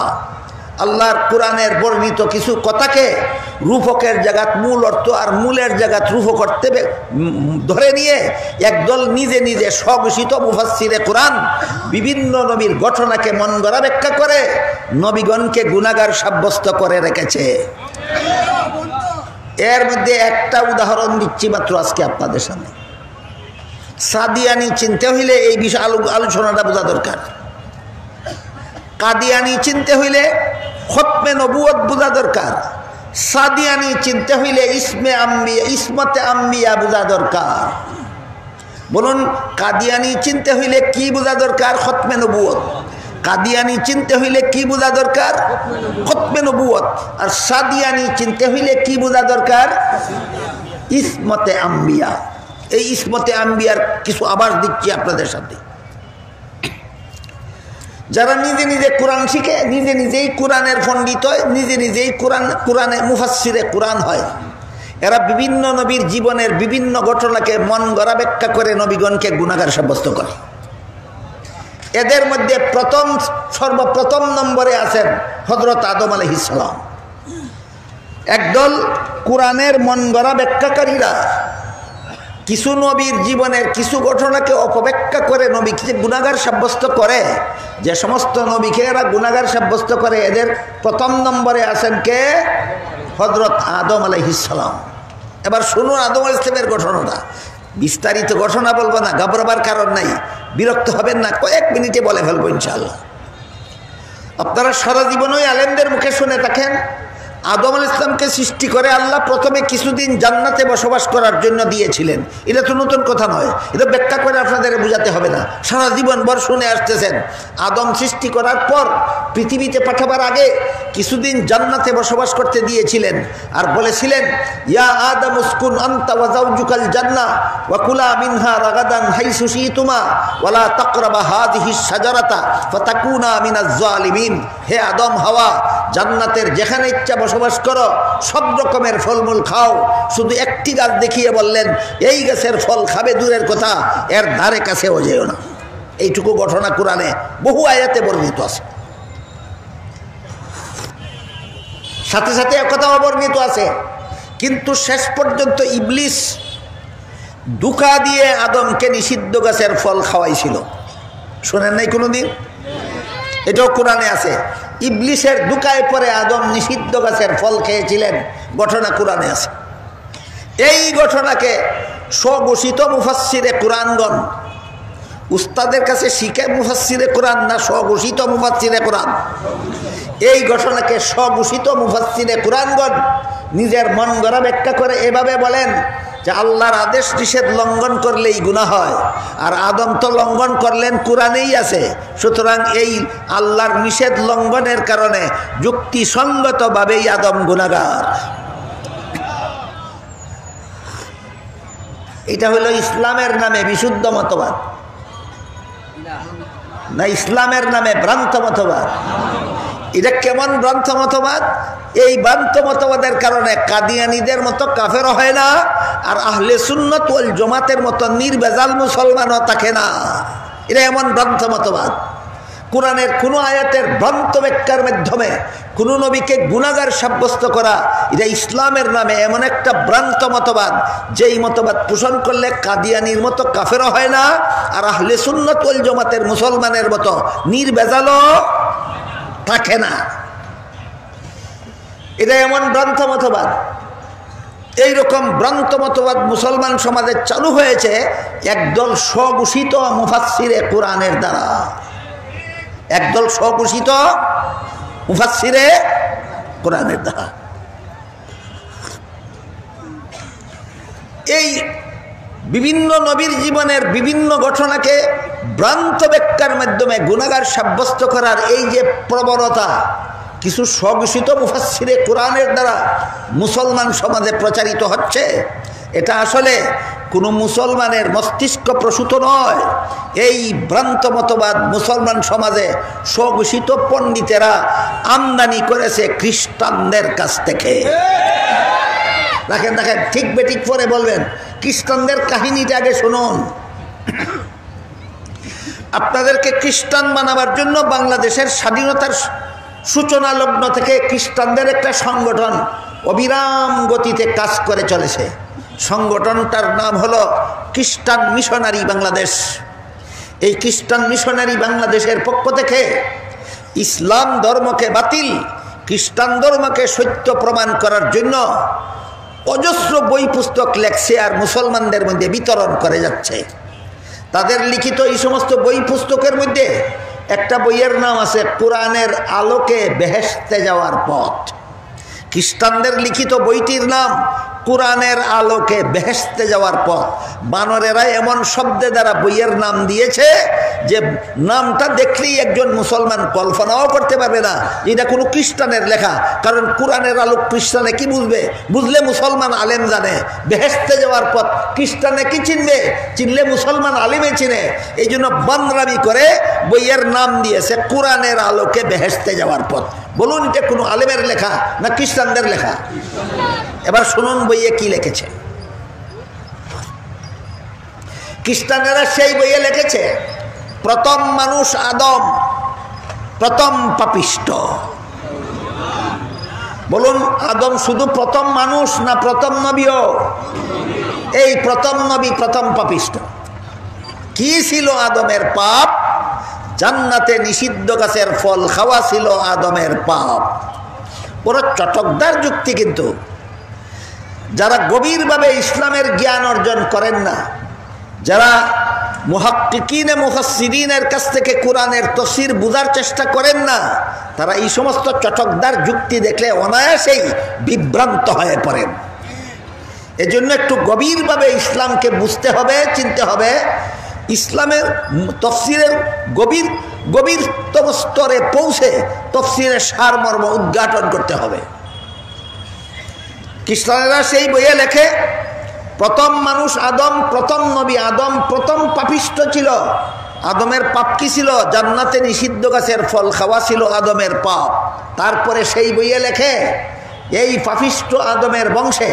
Speaker 3: আল্লাহর কোরআনের বর্ণিত কিছু কথাকে রূপকের জায়গাত মূল অর্থ আর মূলের জায়গাত রূপ করতে ধরে নিয়ে একদল নিজে নিজে স্বঘোষিত মুফাসসিরে কোরআন বিভিন্ন নবীর ঘটনাকে মন গড়া ব্যাখ্যা করে নবীগণকে গুনাহগার সাব্যস্ত করে রেখেছে। এর মধ্যে একটা উদাহরণ দিচ্ছি মাত্র আজকে আপনাদের সামনে। সাদিয়ানি চিনতে হইলে এই বিষয়ে আলোচনাটা বোঝা দরকার। কাদিয়ানি চিনতে হইলে খতমে নবুয়ত বোঝা দরকার। সাদিয়ানি চিনতে হইলে ইসমতে আম্বিয়া বোঝা দরকার। বলুন, কাদিয়ানি চিনতে হইলে কি বোঝা দরকার? খতমে নবুয়ত। কাদিয়ানি চিনতে হইলে কি বোঝা দরকার? খতমে নবুয়ত। আর সাদিয়ানি চিনতে হইলে কি বোঝা দরকার? ইসমতে আম্বিয়া। এই ইসমতে আম্বিয়ার কিছু আবার দিচ্ছি আপনাদের সাথে। যারা নিজে নিজে কোরআন শিখে, নিজে নিজেই কোরআনের পণ্ডিত হয়, নিজে নিজেই কোরআনে মুফাসসিরে কোরআন হয়, এরা বিভিন্ন নবীর জীবনের বিভিন্ন ঘটনাকে মন গড়া ব্যাখ্যা করে নবীগণকে গুনাহগার সাব্যস্ত করে। এদের মধ্যে সর্বপ্রথম নম্বরে আছেন হযরত আদম আলাইহিস সালাম। একদল কোরআনের মন গড়া ব্যাখ্যাকারীরা কিছু নবীর জীবনের কিছু ঘটনাকে অপব্যাখ্যা করে নবীকে গুনাহগার সাব্যস্ত করে। যে সমস্ত নবীকে এরা গুনাহগার সাব্যস্ত করে এদের প্রথম নম্বরে আছেন কে? হযরত আদম আলাইহিস সালাম। এবার শুনুন আদম আলাইহিস সালামের ঘটনাটা। বিস্তারিত ঘটনা বলবো না, ঘাবড়াবার কারণ নাই, বিরক্ত হবেন না, কয়েক মিনিটে বলে ফেলবো ইনশাআল্লাহ। আপনারা সারা জীবনই আলেমদের মুখে শুনে থাকেন আদম আলাইহিস সালামকে সৃষ্টি করে আল্লাহ প্রথমে কিছুদিন জান্নাতে বসবাস করার জন্য দিয়েছিলেন। এটা তো নতুন কথা নয়, এটা ব্যাখ্যা করে আপনাদের বোঝাতে হবে না, সারা জীবন ভর শুনে আসতেছেন। আদম সৃষ্টি করার পর পৃথিবীতে পাঠাবার আগে কিছুদিন জান্নাতে বসবাস করতে দিয়েছিলেন আর বলেছিলেন, ইয়া আদম উসকুন আনতা ওয়া যাওজুকাল জান্নাহ ওয়া কুলা মিনহা রাগাদান হাইসু শিতুমা ওয়া লা তাকরাবা হাযিহিস শাজারাতা ফাতাকুনা মিনাজ জালিমিন। হে আদম হাওয়া, জান্নাতের যেখানে ইচ্ছা বসবাস করো, সব রকমের ফলমূল খাও, শুধু একটি গাছ দেখিয়ে বললেন এই গাছের ফল খাবে দূরের কথা, এর ধারে কাছেও যেও না। এইটুকু ঘটনা কোরআনে বহু আয়াতে বর্ণিত আছে। সাথে সাথে একথা বর্ণিত আছে, কিন্তু শেষ পর্যন্ত ইবলিস ধোঁকা দিয়ে আদমকে নিষিদ্ধ গাছের ফল খাওয়াইছিল। শোনেন নাই কোনোদিন? এটাও কোরআনে আছে। ইবলিসের ধোঁকায় পরে আদম নিষিদ্ধ গাছের ফল খেয়েছিলেন, ঘটনা কোরআনে আছে। এই ঘটনাকে স্বঘোষিত মুফাসসিরে কোরআনগণ, উস্তাদের কাছে শিখে মুফাসসিরে কোরআন না স্বঘোষিত মুফাসসিরে কোরআন, এই ঘটনাকে স্বঘোষিত মুফাসসিরে কোরআনগণ নিজের মন গড়া ব্যাখ্যা করে এভাবে বলেন যে আল্লাহর আদেশ নিষেধ লঙ্ঘন করলেই গুনাহ হয়, আর আদম তো লঙ্ঘন করলেন, কোরআনেই আছে, সুতরাং এই আল্লাহর নিষেধ লঙ্ঘনের কারণে যুক্তিসঙ্গতভাবেই আদম গুনাহগার। এটা হলো ইসলামের নামে বিশুদ্ধ মতবাদ না ইসলামের নামে ভ্রান্ত মতবাদ? এটা কেমন ভ্রান্ত মতবাদ? এই ভ্রান্ত মতবাদের কারণে কাদিয়ানীদের মতো কাফের হয় না, আর আহলে সুন্নাত ওয়াল জামাতের মতো নির্ভেজাল মুসলমানও থাকে না। এটা এমন ভ্রান্ত মতবাদ। কোরআনের কোনো আয়াতের ভ্রান্ত ব্যাখ্যার মাধ্যমে কোনো নবীকে গুনাহগার সাব্যস্ত করা, এটা ইসলামের নামে এমন একটা ভ্রান্ত মতবাদ, যেই মতবাদ পোষণ করলে কাদিয়ানীর মতো কাফেরও হয় না, আর আহলে সুন্নাত ওয়াল জামাতের মুসলমানের মতো নির্ভেজালও থাকে না। এটা এমন ভ্রান্ত মতবাদ। এইরকম ভ্রান্ত মতবাদ মুসলমান সমাজে চালু হয়েছে একদল স্বঘোষিত মুফাসসিরে কোরআনের দ্বারা, একদল স্বঘোষিত মুফাসসিরে কোরআনের দ্বারা। এই বিভিন্ন নবীর জীবনের বিভিন্ন ঘটনাকে ভ্রান্ত ব্যাখ্যার মাধ্যমে গুনাহগার সাব্যস্ত করার এই যে প্রবণতা কিছু স্বঘোষিত মুফাসসিরে কোরআনের দ্বারা মুসলমান সমাজে প্রচারিত হচ্ছে, এটা আসলে কোনো মুসলমানের মস্তিষ্ক প্রসূত নয়। এই ভ্রান্ত মতবাদ মুসলমান সমাজে স্বঘোষিত পণ্ডিতেরা আমদানি করেছে খ্রিস্টানদের কাছ থেকে। দেখেন দেখেন, ঠিক বেঠিক পরে বলবেন, খ্রিস্টানদের কাহিনীটা আগে শুনুন। আপনাদেরকে খ্রিস্টান বানাবার জন্য বাংলাদেশের স্বাধীনতার সূচনা লগ্ন থেকে খ্রিস্টানদের একটা সংগঠন অবিরাম গতিতে কাজ করে চলেছে। সংগঠনটার নাম হলো খ্রিস্টান মিশনারি বাংলাদেশ। এই খ্রিস্টান মিশনারি বাংলাদেশের পক্ষ থেকে ইসলাম ধর্মকে বাতিল, খ্রিস্টান ধর্মকে সত্য প্রমাণ করার জন্য অজস্র বই পুস্তক লেখছে আর মুসলমানদের মধ্যে বিতরণ করে যাচ্ছে। তাদের লিখিত এই সমস্ত বই পুস্তকের মধ্যে একটা বইয়ের নাম আছে কোরআনের আলোকে বেহেশতে যাওয়ার পথ। খ্রিস্টানদের লিখিত বইটির নাম কোরআনের আলোকে বেহেশতে যাওয়ার পথ। বানরেরা এমন শব্দে দ্বারা বইয়ের নাম দিয়েছে যে নামটা দেখলেই একজন মুসলমান কল্পনাও করতে পারবে না এটা কোনো খ্রিস্টানের লেখা, কারণ কোরআনের আলোক খ্রিস্টানে কি বুঝবে? বুঝলে মুসলমান আলেম জানে। বেহেশতে যাওয়ার পথ খ্রিস্টানে কি চিনবে? চিনলে মুসলমান আলেমে চিনে। এই জন্য বানরামি করে বইয়ের নাম দিয়েছে কোরআনের আলোকে বেহেশতে যাওয়ার পথ। বলুন, এটা কোনো আলেমের লেখা না খ্রিস্টানদের লেখা? এবার শুনুন বইয়ে কি লিখেছে। খ্রিস্টানেরা সেই বইয়ে লিখেছে, প্রথম মানুষ আদম, প্রথম পাপিষ্ট। বলুন, আদম শুধু প্রথম মানুষ না প্রথম নবীও? এই প্রথম নবী প্রথম পাপিষ্ট। কি ছিল আদমের পাপ? জান্নাতে নিষিদ্ধ গাছের ফল খাওয়া ছিল আদমের পাপ। বড় চটকদার যুক্তি। কিন্তু যারা গভীরভাবে ইসলামের জ্ঞান অর্জন করেন না, যারা মুহাক্কিকিনে মুফাসসিরিনের কাছ থেকে কোরআনের তাফসীর বোঝার চেষ্টা করেন না, তারা এই সমস্ত চটকদার যুক্তি দেখলে অনায়াসেই বিভ্রান্ত হয়ে পড়েন। এজন্য একটু গভীরভাবে ইসলামকে বুঝতে হবে, চিনতে হবে। ইসলামের তাফসীরের গভীরতম স্তরে পৌঁছে তাফসীরের সারমর্ম উদ্ঘাটন করতে হবে। খ্রিস্টানেরা সেই বইয়ে লেখে, প্রথম মানুষ আদম, প্রথম নবী আদম, প্রথম পাপিষ্ট ছিল। আদমের পাপ কি ছিল? জান্নাতে নিষিদ্ধ গাছের ফল খাওয়া ছিল আদমের পাপ। তারপরে সেই বইয়ে লেখে, এই পাপিষ্ট আদমের বংশে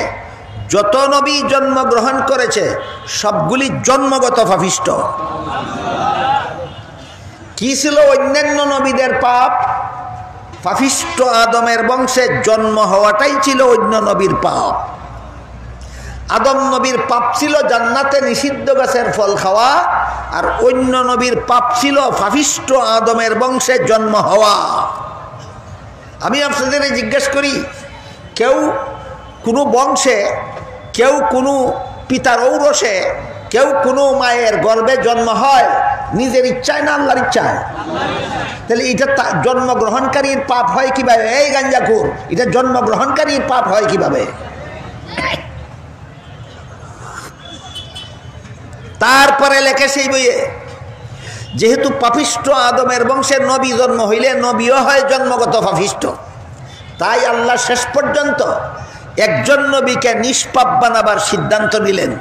Speaker 3: যত নবী জন্মগ্রহণ করেছে সবগুলি জন্মগত পাপিষ্ট। কি ছিল অন্যান্য নবীদের পাপ? পাপিষ্ট আদমের বংশে জন্ম হওয়াটাই ছিল অন্য নবীর পাপ। আদম নবীর পাপ ছিল জান্নাতে নিষিদ্ধ গাছের ফল খাওয়া, আর অন্য নবীর পাপ ছিল পাপিষ্ট আদমের বংশে জন্ম হওয়া। আমি আপনাদের জিজ্ঞেস করি, কেউ কোনো বংশে, কেউ কোনো পিতার ঔরসে, কেউ কোনো মায়ের গর্ভে জন্ম হয় নিজের ইচ্ছায় না আল্লাহর ইচ্ছায়? তাহলে এটা জন্মগ্রহণকারীর পাপ হয় কিভাবে? এই গাঞ্জাখোর, এটা জন্মগ্রহণকারীর পাপ হয় কিভাবে? তারপরে লেখে সেই বইয়ে, যেহেতু পাপিষ্ট আদমের বংশের নবী জন্ম হইলে নবীও হয় জন্মগত পাপিষ্ট, তাই আল্লাহ শেষ পর্যন্ত একজন নবীকে নিষ্পাপ বানাবার সিদ্ধান্ত নিলেন।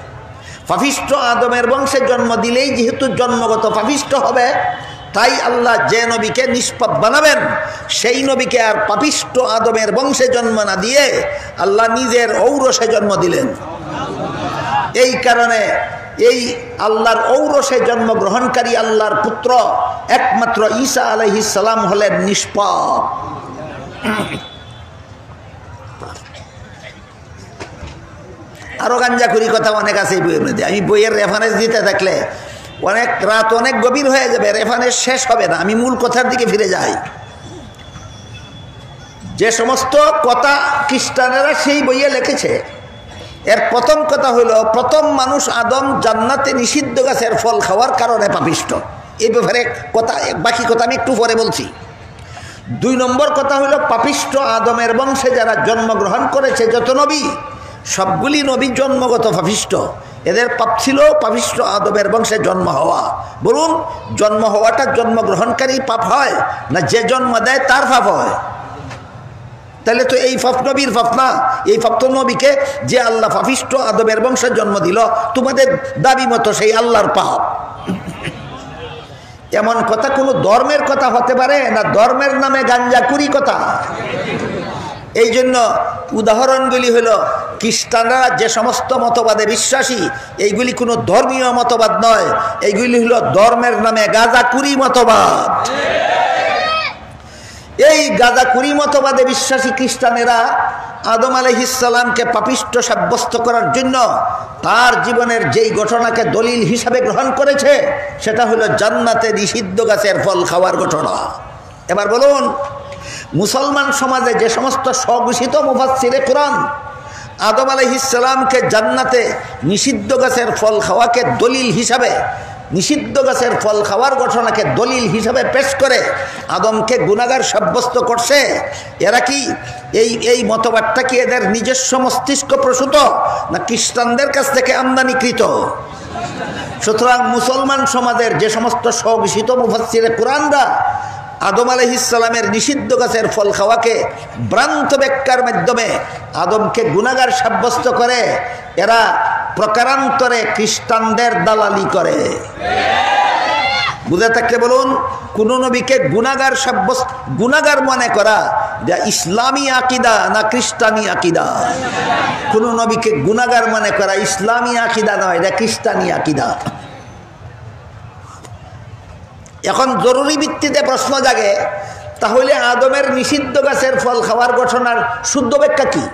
Speaker 3: পাপিষ্ট আদমের বংশে জন্ম দিলেই যেহেতু জন্মগত পাপিষ্ট হবে, তাই আল্লাহ যে নবীকে নিষ্পাপ বানাবেন সেই নবীকে আর পাপিষ্ট আদমের বংশে জন্ম না দিয়ে আল্লাহ নিজের ঔরসে জন্ম দিলেন। এই কারণে এই আল্লাহর ঔরসে জন্মগ্রহণকারী আল্লাহর পুত্র একমাত্র ঈসা আলাইহিস সালাম হলেন নিষ্পাপ। আরো গাঞ্জাখুরি কথা অনেক আছে এই বইয়ের মধ্যে। আমি বইয়ের রেফারেন্স দিতে থাকলে অনেক রাত অনেক গভীর হয়ে যাবে, রেফারেন্স শেষ হবে না। আমি মূল কথার দিকে ফিরে যাই। যে সমস্ত কথা খ্রিস্টানেরা সেই বইয়ে লিখেছে, এর প্রথম কথা হলো, প্রথম মানুষ আদম জান্নাতে নিষিদ্ধ গাছের ফল খাওয়ার কারণে পাপিষ্ট। এই ব্যাপারে কথা, বাকি কথা আমি একটু পরে বলছি। 2 নম্বর কথা হলো, পাপিষ্ট আদমের বংশে যারা জন্মগ্রহণ করেছে যত নবী, সবগুলি নবী জন্মগত পাপিষ্ট। এদের পাপ ছিল পাপিষ্ট আদমের বংশে জন্ম হওয়া। বলুন, জন্ম হওয়াটা জন্মগ্রহণকারী পাপ হয় না যে জন্ম দেয় তার পাপ হয়? তাহলে তো এই পাপ নবীর পাপ না, এই পাপ তো নবীকে যে আল্লাহ পাপিষ্ট আদমের বংশে জন্ম দিল, তোমাদের দাবি মতো সেই আল্লাহর পাপ। এমন কথা কোনো ধর্মের কথা হতে পারে না? ধর্মের নামে গাঞ্জাখুরি কথা। এই জন্য উদাহরণগুলি হলো, খ্রিস্টানরা যে সমস্ত মতবাদে বিশ্বাসী, এইগুলি কোনো ধর্মীয় মতবাদ নয়, এইগুলি হলো ধর্মের নামে গাঁজাখুরি মতবাদ। এই গাঁজাখুরি মতবাদে বিশ্বাসী খ্রিস্টানেরা আদম আলাইহিস সালামকে পাপিষ্ট সাব্যস্ত করার জন্য তার জীবনের যেই ঘটনাকে দলিল হিসাবে গ্রহণ করেছে, সেটা হলো জান্নাতে নিষিদ্ধ গাছের ফল খাওয়ার ঘটনা। এবার বলুন, মুসলমান সমাজে যে সমস্ত স্বঘোষিত মুফাসসিরে কোরআন আদম আলাইহিস সালামকে জান্নাতে নিষিদ্ধ গাছের ফল খাওয়াকে দলিল হিসাবে, নিষিদ্ধ গাছের ফল খাওয়ার ঘটনাকে দলিল হিসাবে পেশ করে আদমকে গুনাহগার সাব্যস্ত করছে, এরা কি এই মতবাদটা কি এদের নিজস্ব মস্তিষ্ক প্রসূত না খ্রিস্টানদের কাছ থেকে আমদানিকৃত? সুতরাং মুসলমান সমাজের যে সমস্ত স্বঘোষিত মুফাসসিরে কোরআনরা আদম আলাইহিস সালামের নিষিদ্ধ গাছের ফল খাওয়াকে ভ্রান্ত ব্যাখ্যার মাধ্যমে আদমকে গুনাহগার সাব্যস্ত করে, এরা প্রকারান্তরে খ্রিস্টানদের দালালি করে। বুঝে থাকলে বলুন, কোন নবীকে গুনাহগার সাব্যস্ত, গুনাহগার মনে করা যা ইসলামী আকীদা না খ্রিস্টানি আকীদা? কোন নবীকে গুনাহগার মনে করা ইসলামী আকীদা নয়, এটা খ্রিস্টানি আকীদা। এখন জরুরি ভিত্তিতে প্রশ্ন জাগে, তাহলে আদমের নিষিদ্ধ গাছের ফল খাওয়ার ঘটনার শুদ্ধ ব্যাখ্যা কি?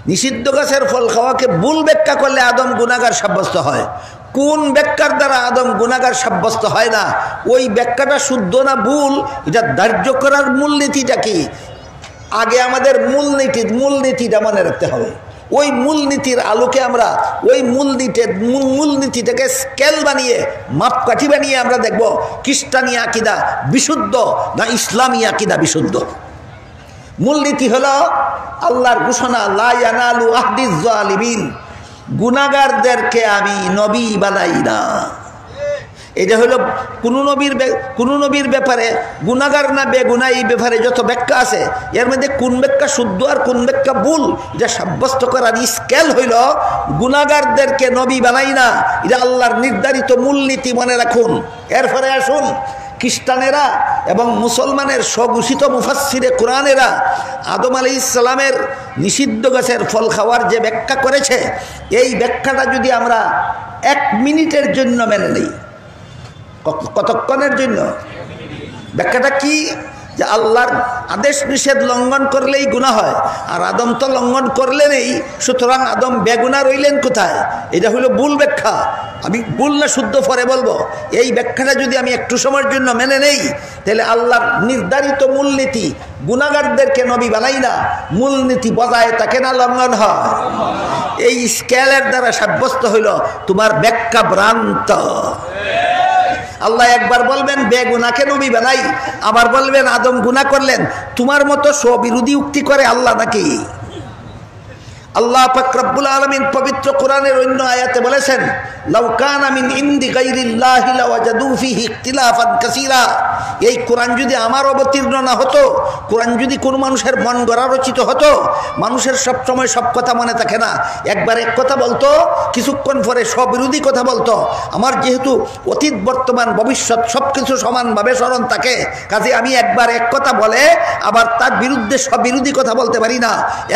Speaker 3: নিষিদ্ধ গাছের ফল খাওয়াকে ভুল ব্যাখ্যা করলে আদম গুনাহগার সাব্যস্ত হয়। কোন ব্যাখ্যার দ্বারা আদম গুনাহগার সাব্যস্ত হয় না, ওই ব্যাখ্যাটা শুদ্ধ না ভুল, এটা ধার্য করার মূলনীতিটা কি? আগে আমাদের মূলনীতিটা মনে রাখতে হবে। ওই মূলনীতির আলোকে আমরা ওই মূলনীতিটাকে স্কেল বানিয়ে, মাপকাঠি বানিয়ে আমরা দেখব খ্রিস্টানি আকিদা বিশুদ্ধ না ইসলামী আকিদা বিশুদ্ধ। মূলনীতি হলো আল্লাহর ঘোষণা, লা ইয়ানালু আহদিজ জালিমিন, গুনাহগারদেরকে আমি নবী বানাই না। এটা হলো কোন নবীর ব্যাপারে গুনাহগার না বেগুনাহ এই ব্যাপারে যত ব্যাখ্যা আছে, এর মধ্যে কোন ব্যাখ্যা শুদ্ধ আর কোন ব্যাখ্যা ভুল এটা সাব্যস্ত করার স্কেল হইল গুনাহগারদেরকে নবী বানাই না। এটা আল্লাহর নির্ধারিত মূলনীতি, মনে রাখুন। এরপরে আসুন, খ্রিস্টানেরা এবং মুসলমানের স্বঘোষিত মুফাসসিরে কোরআনেরা আদম আলাইহিস সালামের নিষিদ্ধ গাছের ফল খাওয়ার যে ব্যাখ্যা করেছে, এই ব্যাখ্যাটা যদি আমরা 1 মিনিটের জন্য মেনে নিই, কতক্ষণের জন্য? ব্যাখ্যাটা কি? যে আল্লাহর আদেশ নিষেধ লঙ্ঘন করলেই গুনাহ হয়, আর আদম তো লঙ্ঘন করলেনই, সুতরাং আদম বেগুনাহ রইলেন কোথায়? এটা হলো ভুল ব্যাখ্যা। আমি ভুল না শুদ্ধ পরে বলবো। এই ব্যাখ্যাটা যদি আমি একটু সময়ের জন্য মেনে নেই, তাহলে আল্লাহর নির্ধারিত মূলনীতি গুনাহগারদেরকে নবী বানাই না, মূলনীতি বজায় থাকে না লঙ্ঘন হয়? এই স্কেলের দ্বারা সাব্যস্ত হইল তোমার ব্যাখ্যা ভ্রান্ত। আল্লাহ একবার বলবেন বেগুনাহকে নবী বানাই, আবার বলবেন আদম গুনাহ করলেন। তোমার মতো স্ববিরোধী উক্তি করে আল্লাহ নাকি? আল্লাহ পাক রব্বুল আলামিন পবিত্র কোরআনের অন্য আয়াতে বলেছেন, লাউ কানা মিন ইনদি গায়রিল্লাহি লাওয়াজাদু ফীহি ইখতিলাফান কাসীরা। এই কোরআন যদি আমার অবতীর্ণ না হতো, কোরআন যদি কোনো মানুষের মন গড়া রচিত হতো, মানুষের সব সময় সব কথা মনে থাকে না, একবার এক কথা বলতো, কিছুক্ষণ পরে স্ববিরোধী কথা বলতো। আমার যেহেতু অতীত বর্তমান ভবিষ্যৎ সব কিছু সমানভাবে স্মরণ থাকে, কাজে আমি একবার এক কথা বলে আবার তার বিরুদ্ধে স্ববিরোধী কথা বলতে পারি না।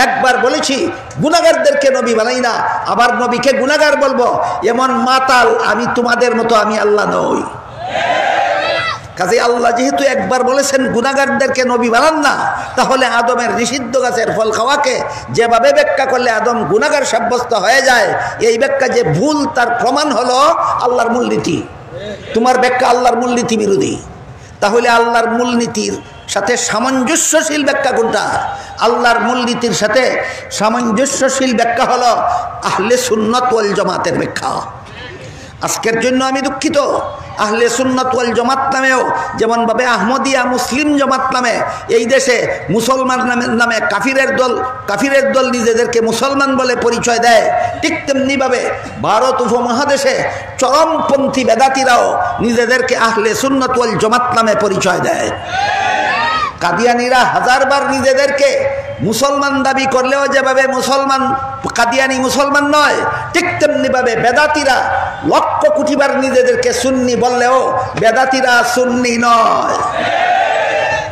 Speaker 3: একবার বলেছি গুনাহগারদেরকে নবী বানাই না, আবার নবীকে গুনাহগার বলবো, এমন মাতাল আমি তোমাদের মতো আমি আল্লাহ নই। কাজে আল্লাহ যেহেতু একবার বলেছেন গুনাহগারদেরকে নবী বানান না, তাহলে আদমের নিষিদ্ধ গাছের ফল খাওয়াকে যেভাবে ব্যাখ্যা করলে আদম গুনাহগার সাব্যস্ত হয়ে যায়, এই ব্যাখ্যা যে ভুল তার প্রমাণ হলো আল্লাহর মূলনীতি। তোমার ব্যাখ্যা আল্লাহর মূলনীতি বিরোধী। তাহলে আল্লাহর মূলনীতির সাথে সামঞ্জস্যশীল ব্যাখ্যা কোনটা? আল্লাহর মূলনীতির সাথে সামঞ্জস্যশীল ব্যাখ্যা হলো আহলে সুন্নাত ওয়াল জামাতের ব্যাখ্যা। আজকের জন্য আমি দুঃখিত, আহলে সুন্নাত ওয়াল জামাত নামেও যেমনভাবে আহমদিয়া মুসলিম জামাত নামে এই দেশে মুসলমান নামে কাফিরের দল নিজেদেরকে মুসলমান বলে পরিচয় দেয়, ঠিক তেমনিভাবে ভারত উপমহাদেশে চরমপন্থী বেদাতিরাও নিজেদেরকে আহলে সুন্নাত ওয়াল জামাত নামে পরিচয় দেয়। কাদিয়ানিরা হাজারবার নিজেদেরকে মুসলমান দাবি করলেও যেভাবে মুসলমান কাদিয়ানি মুসলমান নয়, ঠিক তেমনিভাবে বেদাতিরা লক্ষ কোটিবার নিজেদেরকে সুন্নি বললেও বেদাতিরা সুন্নি নয়।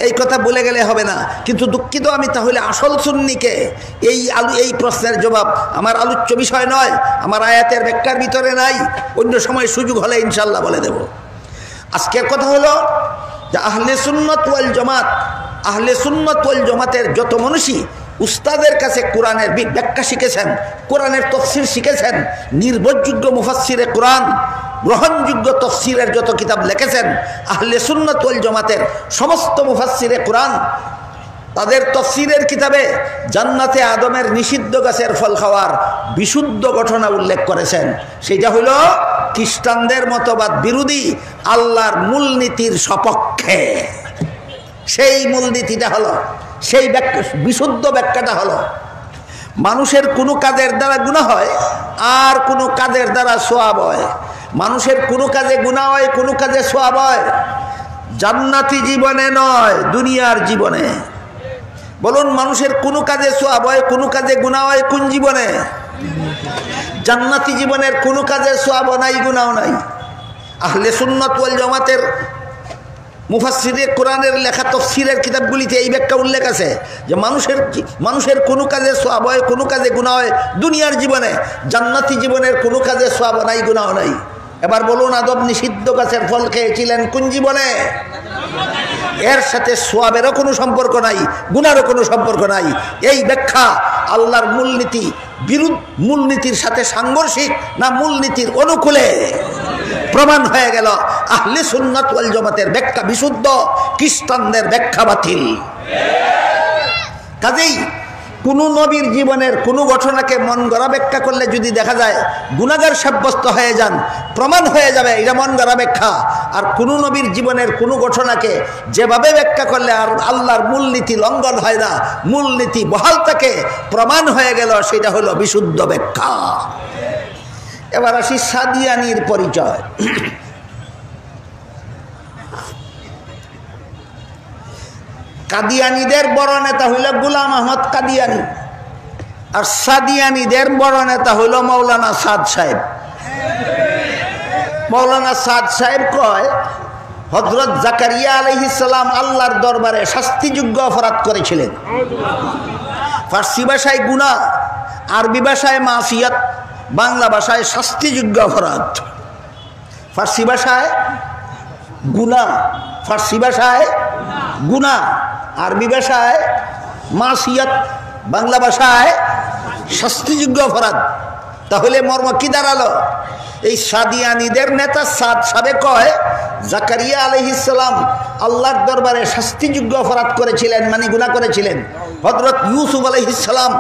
Speaker 3: এই কথা বলে গেলে হবে না। কিন্তু দুঃখিত আমি, তাহলে আসল সুন্নিকে? এই প্রশ্নের জবাব আমার আলোচ্য বিষয় নয়, আমার আয়াতের ব্যাখ্যার ভিতরে নাই। অন্য সময় সুযোগ হলে ইনশাল্লাহ বলে দেব। আজকের কথা হলো যে আহলে সুন্নাত ওয়াল জামাত, আহলে সুন্নাত ওয়াল জামাতের যত মানুষই উস্তাদের কাছে কোরআনের ব্যাখ্যা শিখেছেন, কোরআনের তফসির শিখেছেন, নির্ভরযোগ্য মুফাসসিরে কোরআন, গ্রহণযোগ্য তফসিরের যত কিতাব লিখেছেন, আহলে সুন্নাত ওয়াল জামাতের সমস্ত মুফাসসিরে কোরআন তাদের তফসিরের কিতাবে জান্নাতে আদমের নিষিদ্ধ গাছের ফল খাওয়ার বিশুদ্ধ ঘটনা উল্লেখ করেছেন। সেটা হইল খ্রিস্টানদের মতবাদ বিরোধী, আল্লাহর মূলনীতির সপক্ষে। সেই মূলনীতিটা হলো, সেই বিশুদ্ধ ব্যাখ্যাটা হলো, মানুষের কোনো কাজের দ্বারা গুনাহ হয় আর কোনো কাজের দ্বারা সওয়াব হয়। মানুষের কোনো কাজে গুনাহ হয়, কোনো কাজে সওয়াব হয়, জান্নাতি জীবনে নয়, দুনিয়ার জীবনে। বলুন, মানুষের কোনো কাজে সওয়াব হয়, কোনো কাজে গুনাহ হয়, কোন জীবনে? জান্নাতি জীবনের কোনো কাজে সওয়াব নাই, গুনাহ নাই। আহলে সুন্নাত ওয়াল জামাতের মুফাসসিরে কোরআনের লেখা তাফসীরের কিতাবগুলিতে এই ব্যাখ্যা উল্লেখ আছে যে মানুষের কোনো কাজে সওয়াব হয়, কোনো কাজে গুনাহ হয় দুনিয়ার জীবনে, জান্নাতি জীবনের কোনো কাজে সওয়াব নাই, গুনাহ নাই। এবার বলুন, আদম নিষিদ্ধ গাছের ফল খেয়েছিলেন কোন জীবনে? এর সাথে সোয়াবেরও কোনো সম্পর্ক নাই, গুনারও কোনো সম্পর্ক নাই। এই ব্যাখ্যা আল্লাহর মূলনীতি মূলনীতির সাথে সাংঘর্ষিক না মূলনীতির অনুকূলে প্রমাণ হয়ে গেল। আহলে সুন্নাত ওয়াল জামাতের ব্যাখ্যা বিশুদ্ধ, খ্রিস্টানদের ব্যাখ্যা বাতিল। কাজেই কোন নবীর জীবনের কোন ঘটনাকে মন গড়া ব্যাখ্যা করলে যদি দেখা যায় গুনাহগার সাব্যস্ত হয়ে যান, প্রমাণ হয়ে যাবে এটা মন গড়া ব্যাখ্যা। আর কোন নবীর জীবনের কোন ঘটনাকে যেভাবে ব্যাখ্যা করলে আর আল্লাহর মূলনীতি লঙ্ঘন হয় না, মূলনীতি বহাল থাকে, প্রমাণ হয়ে গেল, সেটা হলো বিশুদ্ধ ব্যাখ্যা। এবার আসি সাদিয়ানির পরিচয়। কাদিয়ানীদের বড় নেতা হইল গোলাম আহমদ কাদিয়ানী, আর সাদিয়ানীদের বড় নেতা হইল মৌলানা সাদ সাহেব। মৌলানা সাদ সাহেব কয় হযরত জাকারিয়া আলাইহিস সালাম আল্লাহর দরবারে শাস্তিযোগ্য অপরাধ করেছিলেন। ফার্সি ভাষায় গুনাহ, আরবি ভাষায় মাসিয়াত, বাংলা ভাষায় শাস্তিযোগ্য অপরাধ। ফার্সি ভাষায় গুনাহ, ফার্সি ভাষায় গুনাহ, আরবি ভাষায় মাসিয়াত, বাংলা ভাষায় শাস্তিযোগ্য অপরাধ। তাহলে মর্ম কি দাঁড়ালো? এই সাদিয়ানীদের নেতা সাদ সাহেব কয় জাকারিয়া আলাইহিস সালাম আল্লাহর দরবারে শাস্তিযোগ্য অপরাধ করেছিলেন, মানে গুনাহ করেছিলেন। হযরত ইউসুফ আলাইহিস সালাম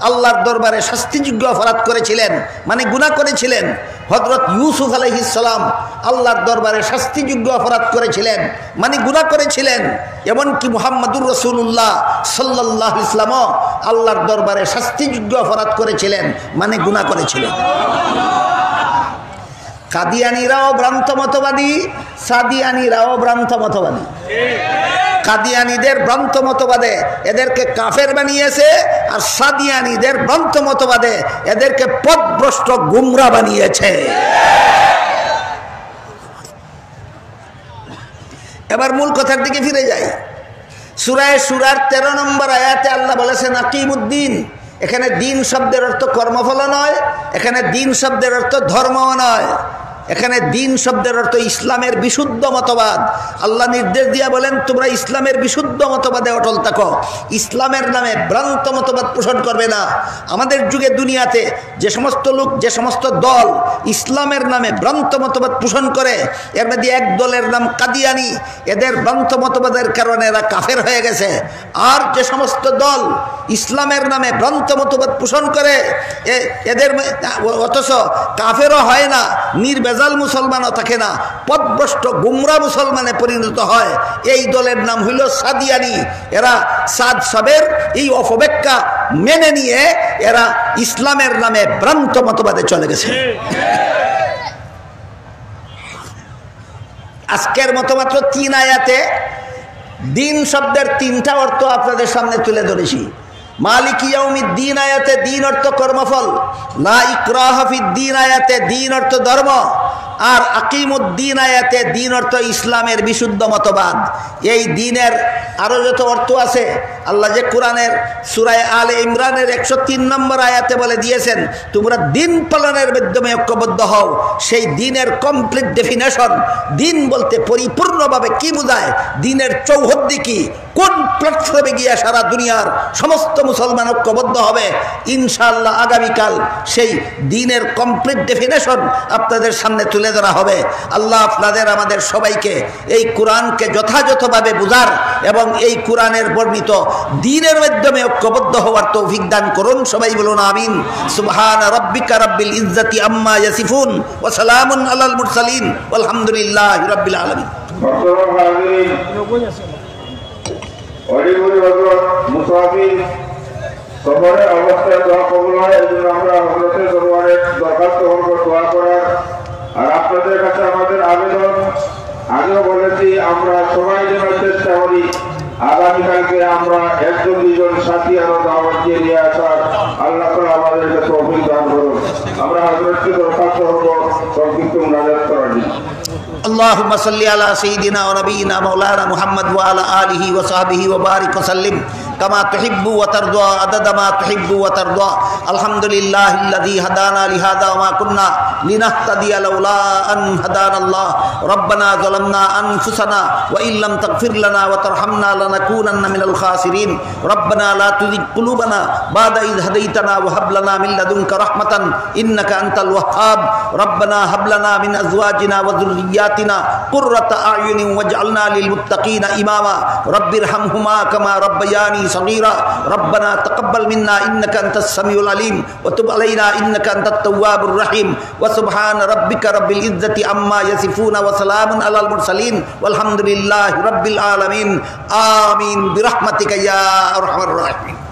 Speaker 3: আল্লাহর দরবারে শাস্তিযোগ্য অপরাধ করেছিলেন, মানে গুনাহ করেছিলেন। হযরত ইউসুফ আলাইহিস সালাম আল্লাহর দরবারে শাস্তিযোগ্য অপরাধ করেছিলেন, মানে গুনাহ করেছিলেন। এমনকি মুহাম্মদুর রাসূলুল্লাহ সাল্লাল্লাহু আলাইহি ওয়াসাল্লামও আল্লাহর দরবারে শাস্তিযোগ্য অপরাধ করেছিলেন, মানে গুনাহ করেছিলেন। কাদিয়ানীরাও ভ্রান্ত মতবাদী, সাদিয়ানীরাও ভ্রান্ত মতবাদী। কাদিয়ানীদের ভ্রান্ত মতবাদে এদেরকে কাফের বানিয়েছে, আর সাদিয়ানীদের ভ্রান্ত মতবাদে এদেরকে পথভ্রষ্ট গুমরা বানিয়েছে। এবার মূল কথার দিকে ফিরে যাই। সূরা শুরার 13 নম্বর আয়াতে আল্লাহ বলেছেন আকিমুদ্দিন। এখানে দিন শব্দের অর্থ কর্মফল নয়, এখানে দিন শব্দের অর্থ ধর্মও নয়, এখানে দিন শব্দের অর্থ ইসলামের বিশুদ্ধ মতবাদ। আল্লাহ নির্দেশ দিয়া বলেন তোমরা ইসলামের বিশুদ্ধ মতবাদে অটল থাকো, ইসলামের নামে ভ্রান্ত মতবাদ পোষণ করবে না। আমাদের যুগে দুনিয়াতে যে সমস্ত লোক, যে সমস্ত দল ইসলামের নামে ভ্রান্ত মতবাদ পোষণ করে, এর মধ্যে এক দলের নাম কাদিয়ানী। এদের ভ্রান্ত মতবাদের কারণে এরা কাফের হয়ে গেছে। আর যে সমস্ত দল ইসলামের নামে ভ্রান্ত মতবাদ পোষণ করে এদের অথচ কাফেরও হয় না, নির্বেজাল মুসলমানও থাকে না, পথভ্রষ্ট গুমরা মুসলমানে পরিণত হয়, এই দলের নাম হইল সাদিয়ানী। এরা সাদ সাহেবের এই অপব্যাখ্যা মেনে নিয়ে এরা ইসলামের নামে ভ্রান্ত মতবাদে চলে গেছে। আজকের মতো মাত্র 3 আয়াতে দিন শব্দের 3টা অর্থ আপনাদের সামনে তুলে ধরেছি। মালিকি ইয়াউমিদ্দিন আয়াতে দিন অর্থ কর্মফল, লা ইকরাহা ফিদ্দিন আয়াতে দিন অর্থ ধর্ম, আর আকিমুদ্দিন আয়াতে দিন অর্থ ইসলামের বিশুদ্ধ মতবাদ। এই দিনের আরো যত অর্থ আছে আল্লাহ যে কোরআনের সূরা আলে ইমরানের 103 নম্বর আয়াতে বলে দিয়েছেন তোমরা দিন পালনের মাধ্যমে ঐক্যবদ্ধ হও। সেই দিনের কমপ্লিট ডেফিনেশন, দিন বলতে পরিপূর্ণভাবে কি বোঝায়, দিনের চৌহদ্দি কি, কোন প্ল্যাটফর্মে গিয়ে সারা দুনিয়ার সমস্ত মুসলমান ঐক্যবদ্ধ হবে, ইনশাআল্লাহ আগামীকাল সেই দিনের কমপ্লিট ডেফিনেশন আপনাদের সামনে তুলে ধরা হবে। আল্লাহ আপনাদের আমাদের সবাইকে এই কোরআনকে যথাযথভাবে বুঝার এবং এই কোরআনের বর্ণিত দ্বীনের মাধ্যমে ঐক্যবদ্ধ হওয়ার তৌফিক দান করুন। সবাই বলুন আমিন। সুবহান রাব্বিকা রাব্বিল ইজ্জাতি আম্মা ইয়াসিফুন ওয়া সালামুন আলাল মুরসালিন ওয়ালহামদুলিল্লাহি রাব্বিল আলামিন।
Speaker 2: সফরের অবস্থায় দোয়া কবুল হয়, এই জন্য আমরা হযরতের দরবারে দরখাস্ত করব দোয়া করার। আর আপনাদের কাছে আমাদের আবেদন, আগেও বলেছি আমরা সবাই যেন চেষ্টা করি আগামীকালকে আমরা 1-2 সাথী আরো দাওয়াত দিয়ে নিয়ে আসার। আল্লাহ তাআলা আমাদেরকে তৌফিক দান করুন। আমরা হযরতকে দরখাস্ত করব সংক্ষিপ্ত মুনাজাত করার জন্য।
Speaker 3: अल्लाहुम्मा सल्लि अला सय्यिदिना व नबीना मौलाना मुहम्मद व अला आलिहि व सहबिहि व बारिक व सल्लिम कमा तुहिब्बु व तर्दा अदद मा तुहिब्बु व तर्दा अल्हम्दुलिल्लाहिल्लज़ी हदाना लिहादा व मा कुन्ना लिनहतदिया लौला अन हदानल्लाह रब्बना ज़लमना अनफुसना व इल्लम तगफिर लना व तरहमना लनकूनन्ना मिनल खासिरीन रब्बना ला तुज़िग कुलूबना बादा इज़ हदैतना व हब लना मिन लदुनका रहमतन इन्नका अंतल वह्हाब रब्बना हब लना मिन अज़वाजिना व ज़ुर्रिय्यातिना कुर्रता अयुनिन वजअलना लिल मुत्तक़ीना इमामा रब्बिरहमहुमा कमा रब्बयानी सगीरा रब्बना तक़ब्बल मिन्ना इन्नका अंतस समीउल अलीम व तुब अलैना इन्नका अंतत तव्वाबुर रहीम व सुब्हान रब्बिका रब्बिल इज़्ज़ति अम्मा यसिफून व सलामुन अलल मुरसलीन वल्हम्दुलिल्लाहि रब्बिल आलमीन आमीन बिरहमतिका या अरहमर राहिमीन।